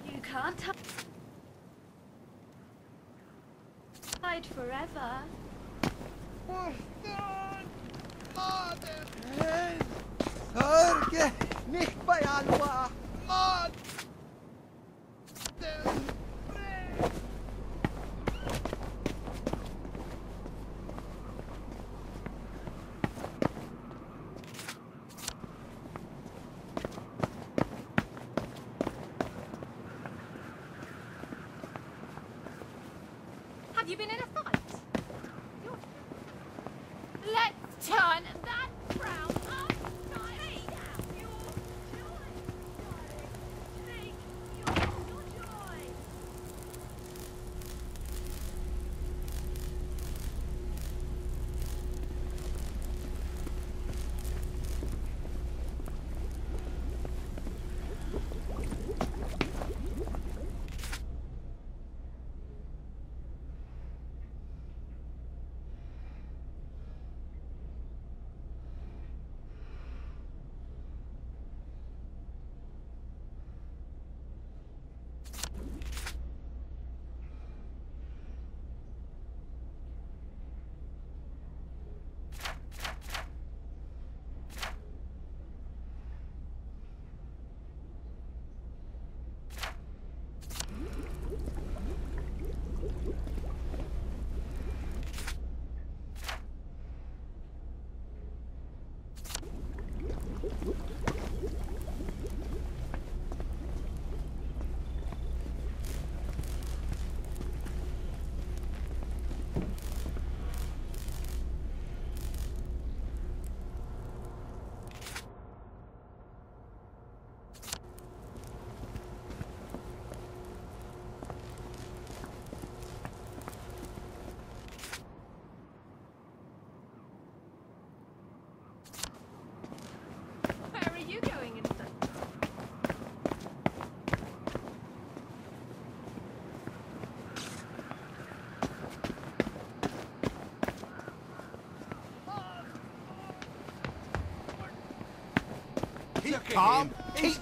You can't hide forever. Hörge, nicht bei Alva. Mann! Have you been in a fight? Let's turn that frown upside down. Your joy, darling. Take your joy. Keep calm. Keep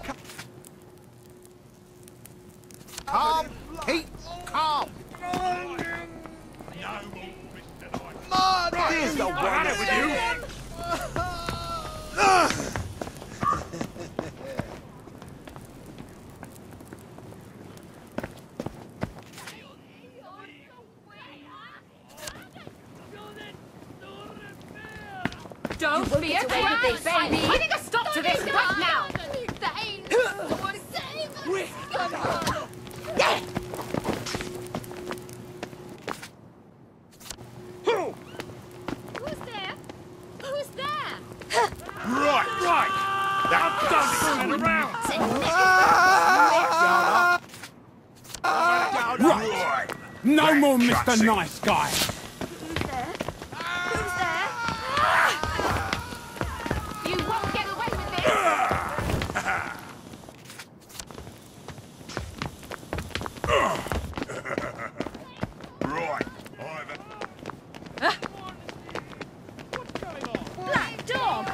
calm. Keep calm. Here's the one with you. Don't be a crybaby, baby! Putting a stop to this right now! Who's there? Who's there? Right! Now don't turn around! Right! No more Mr. Nice Guy! You won't get away with this! Right, Black dog!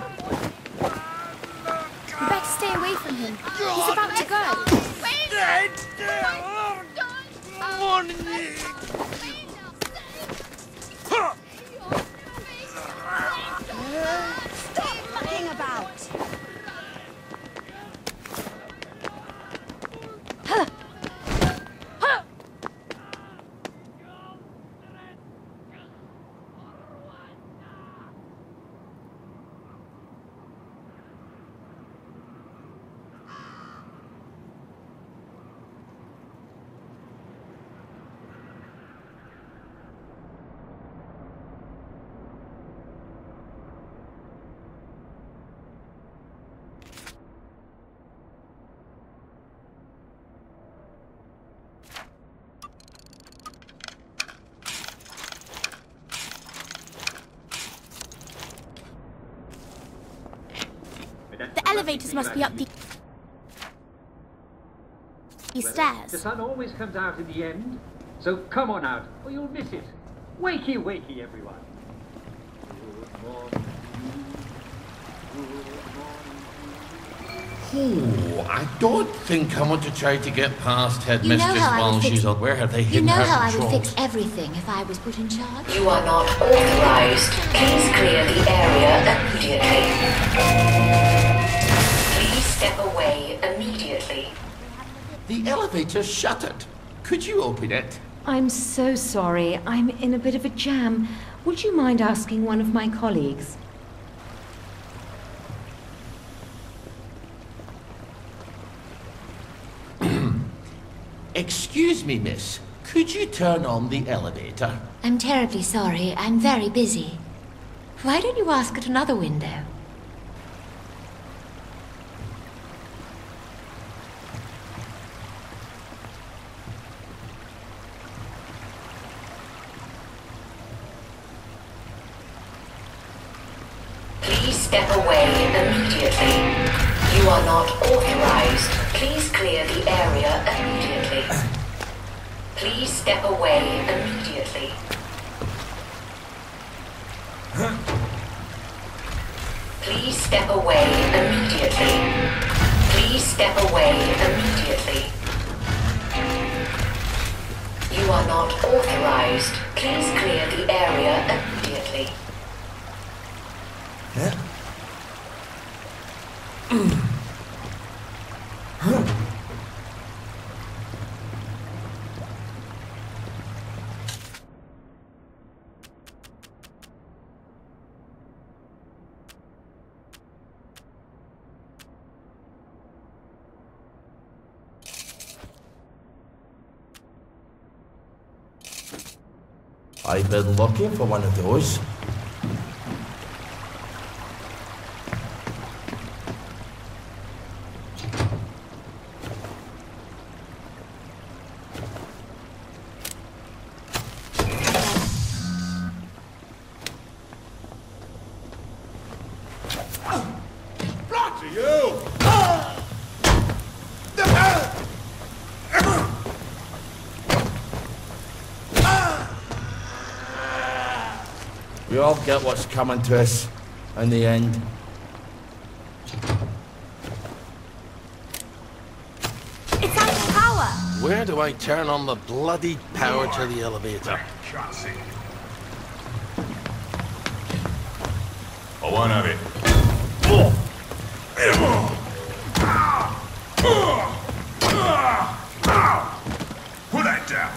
You better stay away from him. He's about to go. Stop mucking about! The elevators must be up these stairs. The sun always comes out in the end, so come on out, or you'll miss it. Wakey, wakey, everyone. Oh, I don't think I want to try to get past You know Headmistress how I while would fix- she's up. Where have they You hidden know her how I would controls? fix everything if I was put in charge? You are not authorized. Please clear the area immediately. Please step away immediately. The elevator's shuttered. Could you open it? I'm so sorry. I'm in a bit of a jam. Would you mind asking one of my colleagues? Excuse me, miss. Could you turn on the elevator? I'm terribly sorry. I'm very busy. Why don't you ask at another window? Please step away immediately. You are not authorized. Please clear the area immediately. Please step away immediately. Please step away immediately. Please step away immediately. You are not authorized. Please clear the area immediately. I've been looking for one of those. Bloody you! We all get what's coming to us in the end. Where do I turn on the bloody power to the elevator? I won't have it. Put that down.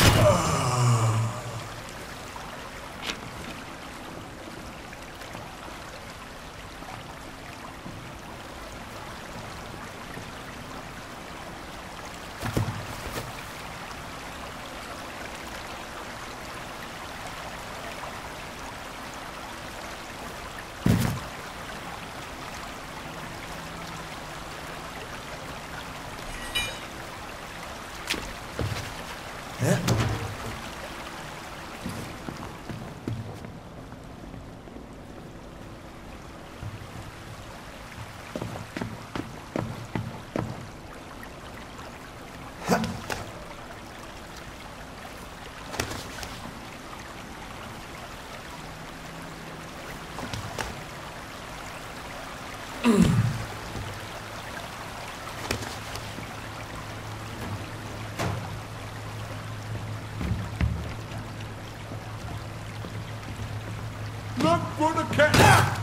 Look for the cat!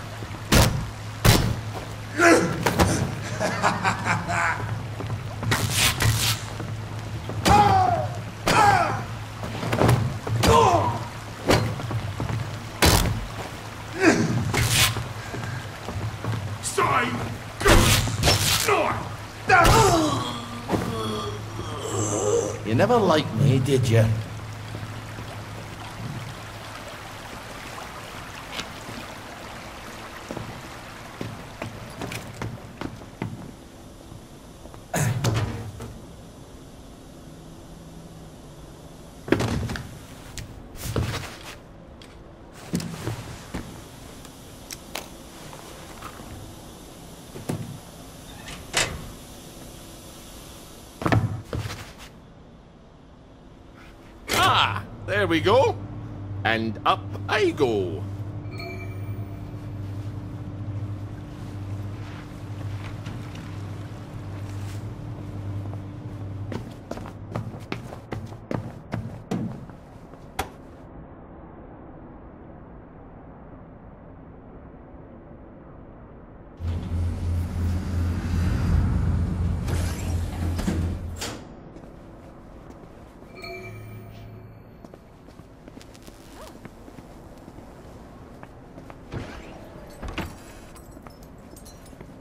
You never liked me, did you? There we go. And up I go.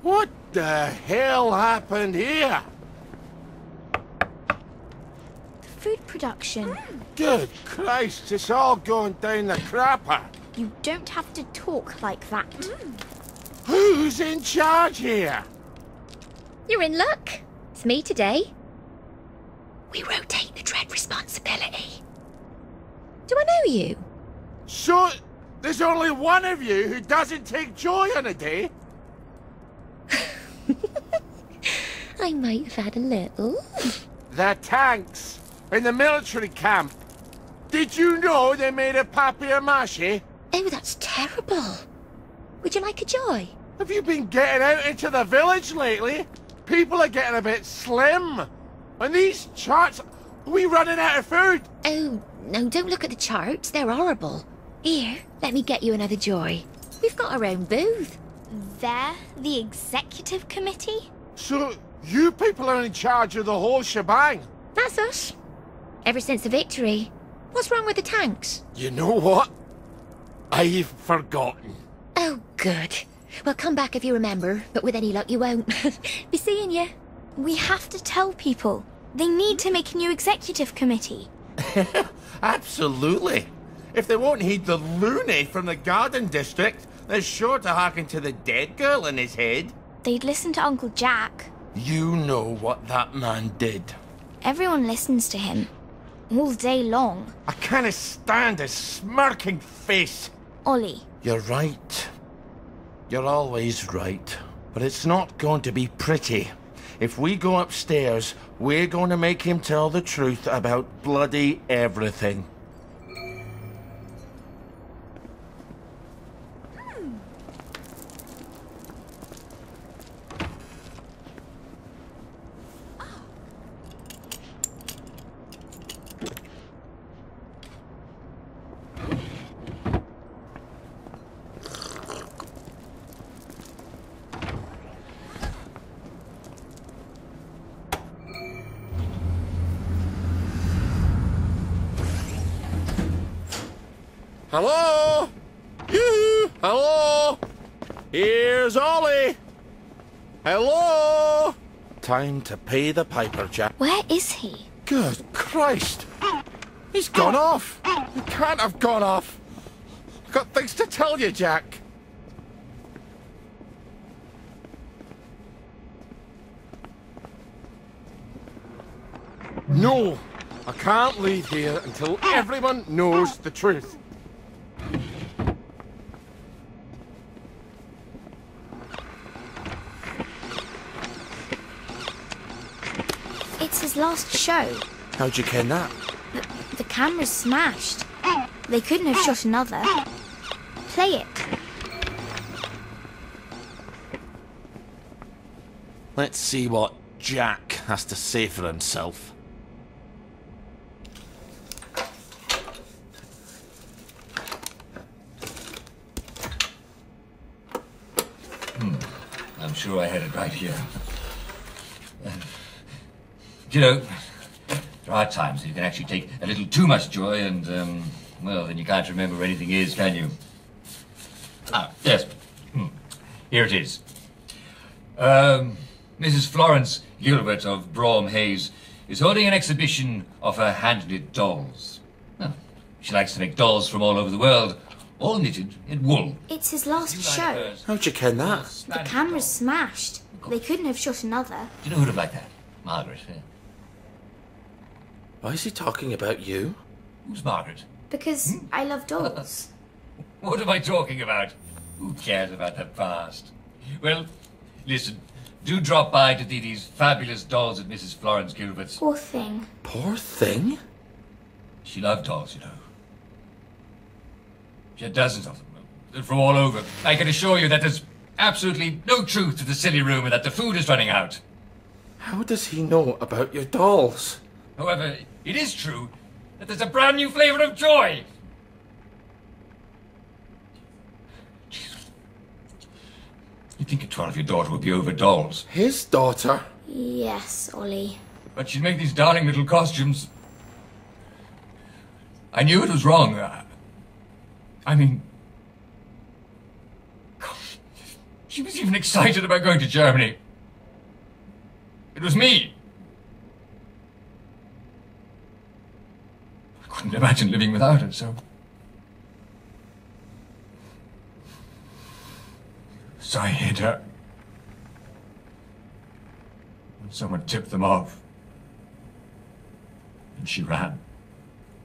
What the hell happened here? Food production. Good Christ, it's all going down the crapper. You don't have to talk like that. Who's in charge here? You're in luck. It's me today. We rotate the dread responsibility. Do I know you? So, there's only one of you who doesn't take joy on a day? I might have had a little. The tanks in the military camp. Did you know they made of papier-mâché? Oh, that's terrible. Would you like a joy? Have you been getting out into the village lately? People are getting a bit slim. And these charts, are we running out of food? Oh, no, don't look at the charts. They're horrible. Here, let me get you another joy. We've got our own booth. They're the executive committee? So, you people are in charge of the whole shebang? That's us. Ever since the victory. What's wrong with the tanks? You know what? I've forgotten. Oh, good. Well, come back if you remember, but with any luck you won't. Be seeing you. We have to tell people. They need to make a new executive committee. Absolutely. If they won't heed the loony from the garden district, they're sure to hearken to the dead girl in his head. They'd listen to Uncle Jack. You know what that man did. Everyone listens to him. All day long. I can't stand his smirking face. Ollie. You're right. You're always right. But it's not going to be pretty. If we go upstairs, we're going to make him tell the truth about bloody everything. Hello? Yoo-hoo! Hello? Here's Ollie! Hello? Time to pay the piper, Jack. Where is he? Good Christ! He's gone off! He can't have gone off! I've got things to tell you, Jack. No! I can't leave here until everyone knows the truth. It's his last show. How'd you ken that? The camera's smashed. They couldn't have shot another. Play it. Let's see what Jack has to say for himself. I'm sure I had it right here. You know, there are times that you can actually take a little too much joy and, well, then you can't remember where anything is, can you? Ah, yes. Here it is. Mrs. Florence Gilbert of Brougham Hayes is holding an exhibition of her hand-knit dolls. Well, she likes to make dolls from all over the world, all knitted in wool. It's his last show. How'd you ken that? The camera's smashed. They couldn't have shot another. Do you know who'd have liked that? Margaret. Yeah. Why is he talking about you? Who's Margaret? Because I love dolls. What am I talking about? Who cares about the past? Well, listen, do drop by to see these fabulous dolls at Mrs. Florence Gilbert's. Poor thing. Poor thing? She loved dolls, you know. She had dozens of them. They're from all over. I can assure you that there's absolutely no truth to the silly rumour that the food is running out. How does he know about your dolls? However, it is true that there's a brand new flavour of joy. Jesus. You'd think a 12-year daughter would be over dolls. His daughter? Yes, Ollie. But she'd make these darling little costumes. I knew it was wrong. I mean... Gosh, she was even excited about going to Germany. It was me. I couldn't imagine living without her, so... So I hid her. And someone tipped them off. And she ran.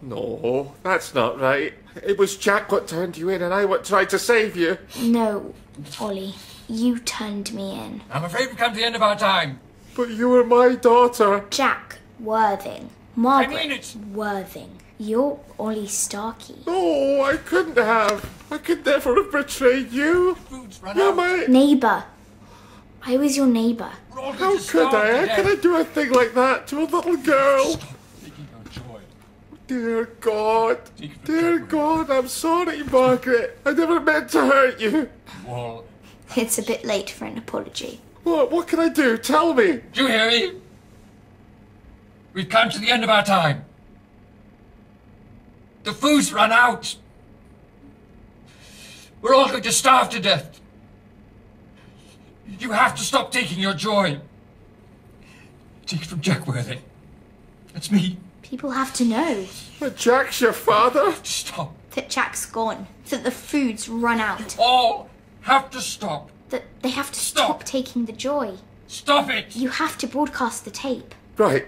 No, that's not right. It was Jack what turned you in and I what tried to save you. No, Ollie. You turned me in. I'm afraid we've come to the end of our time. But you were my daughter. Jack Worthing. Margaret I mean it. Worthing. You're Ollie Starkey. No, I couldn't have. I could never have betrayed you. You're my... Neighbour. I was your neighbour. How could I? How could I do a thing like that to a little girl? Dear God. Dear God, I'm sorry, Margaret. I never meant to hurt you. Well... It's a bit late for an apology. What can I do? Tell me. Do you hear me? We've come to the end of our time. The food's run out. We're all going to starve to death. You have to stop taking your joy. Take it from Jack Worthing. That's me. People have to know. But Jack's your father? Stop. That Jack's gone. That the food's run out. All have to stop. That they have to stop taking the joy. Stop it! You have to broadcast the tape. Right,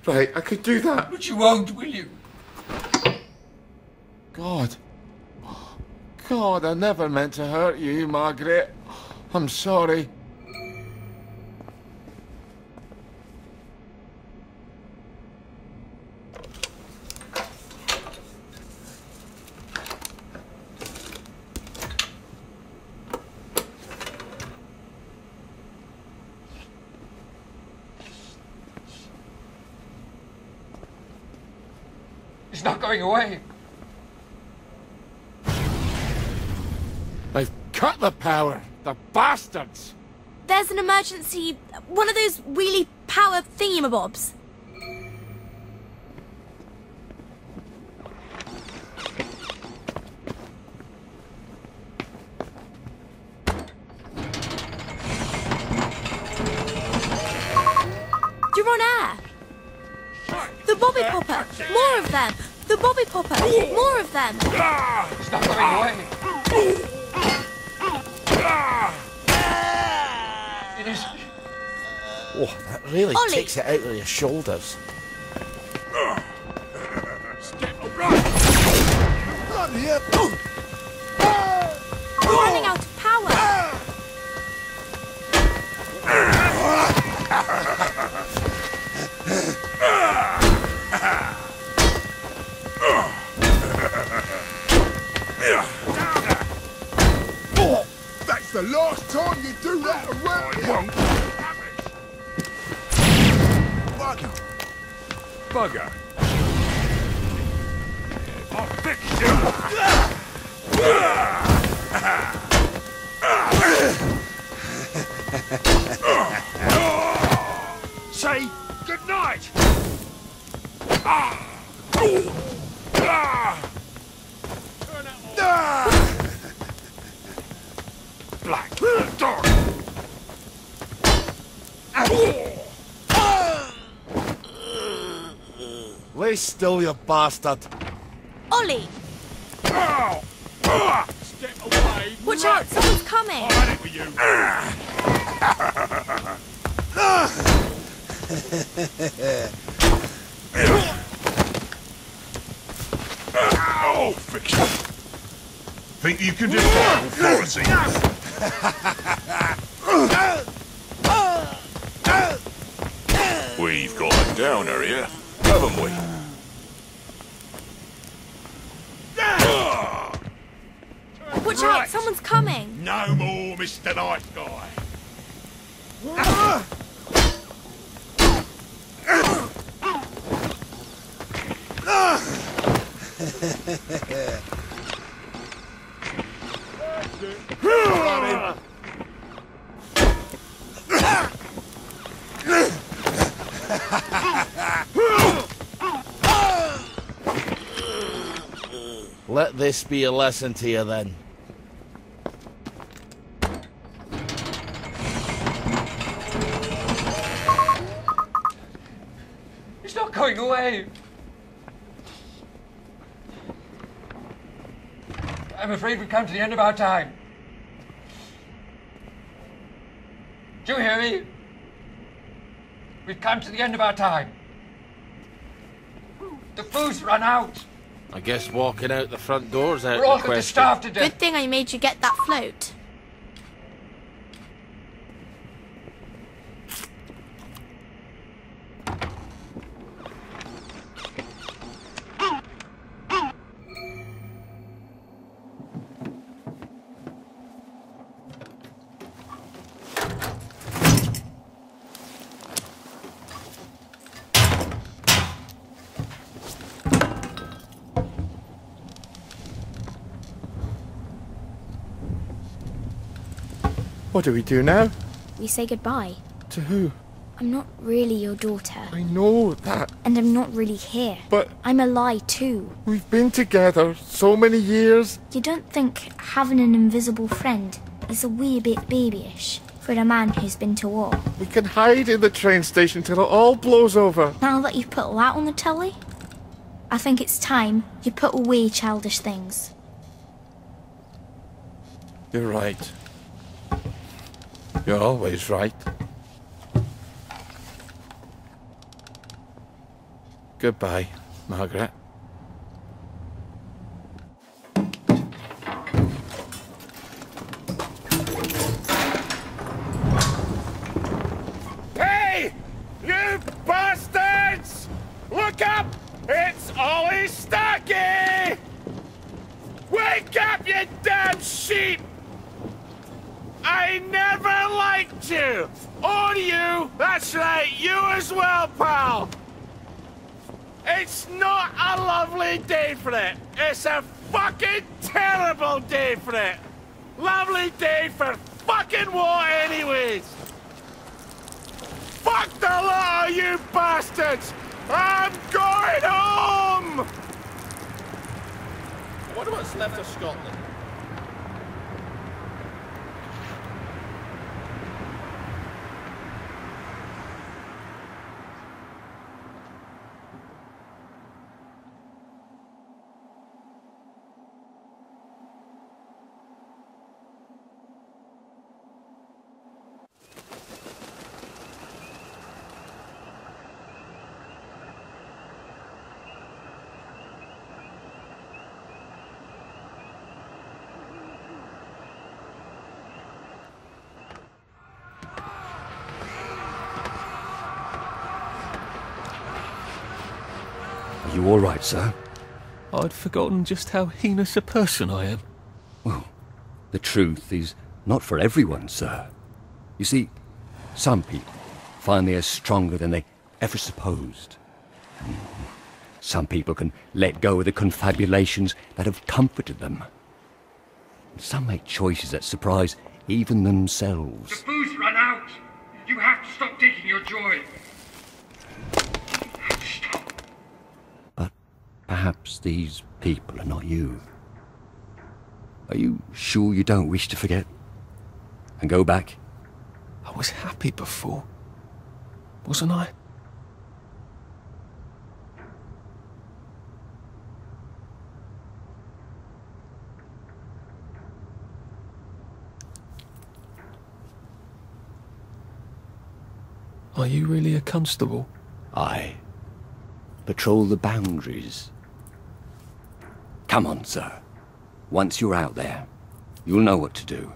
I could do that. But you won't, will you? God. God, I never meant to hurt you, Margaret. I'm sorry. It's not going away. They've cut the power. The bastards. There's an emergency... one of those wheelie power thingamabobs. bobby popper! More of them! The bobby popper! More of them! Stop going away. Finish. Oh, that really Ollie. takes it out of your shoulders. Bloody hell. We're running out of power! That's the last time you do that around here. Bugger. Bugger. I'll fix you. Say good night. Black dog. Lay still, you bastard. Ollie! Ow! Step away! Watch out, someone's coming! I'll have it with you! Oh, fix it. Think you can defy authority? We've got a downer here, haven't we? Watch out, someone's coming! No more, Mr. Nice Guy. Let this be a lesson to you then. He's not going away. I'm afraid we've come to the end of our time. Do you hear me? We've come to the end of our time. The food's run out. I guess walking out the front door's out We're all of the going to question. starve to death. Good thing I made you get that float. What do we do now? We say goodbye. To who? I'm not really your daughter. I know that. And I'm not really here. But I'm a lie too. we've been together so many years. You don't think having an invisible friend is a wee bit babyish for a man who's been to war? We can hide in the train station till it all blows over. Now that you've put that on the telly, I think it's time you put away childish things. You're right. You're always right. Goodbye, Margaret. Hey! You bastards! Look up! It's Ollie Starkey! Wake up, you damn sheep! I never liked you! Or you! That's right, you as well, pal! It's not a lovely day for it! It's a fucking terrible day for it! Lovely day for fucking what, anyways! Fuck the lot of you bastards! I'm going home! I wonder what's left of Scotland. You all right, sir? I'd forgotten just how heinous a person I am. Well, the truth is not for everyone, sir. You see, some people find they're stronger than they ever supposed. Some people can let go of the confabulations that have comforted them. Some make choices that surprise even themselves. The food's run out! You have to stop taking your joy! But perhaps these people are not you. Are you sure you don't wish to forget? And go back? I was happy before, wasn't I? Are you really a constable? Aye. Patrol the boundaries. Come on, sir. Once you're out there, you'll know what to do.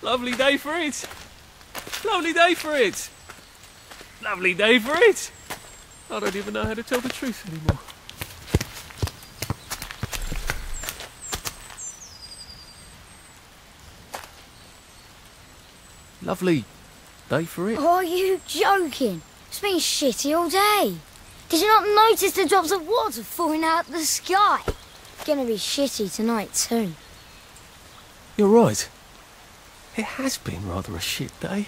Lovely day for it. Lovely day for it. Lovely day for it. I don't even know how to tell the truth anymore. Lovely day for it. Are you joking? It's been shitty all day. Did you not notice the drops of water falling out of the sky? Gonna be shitty tonight too. You're right. It has been rather a shit day.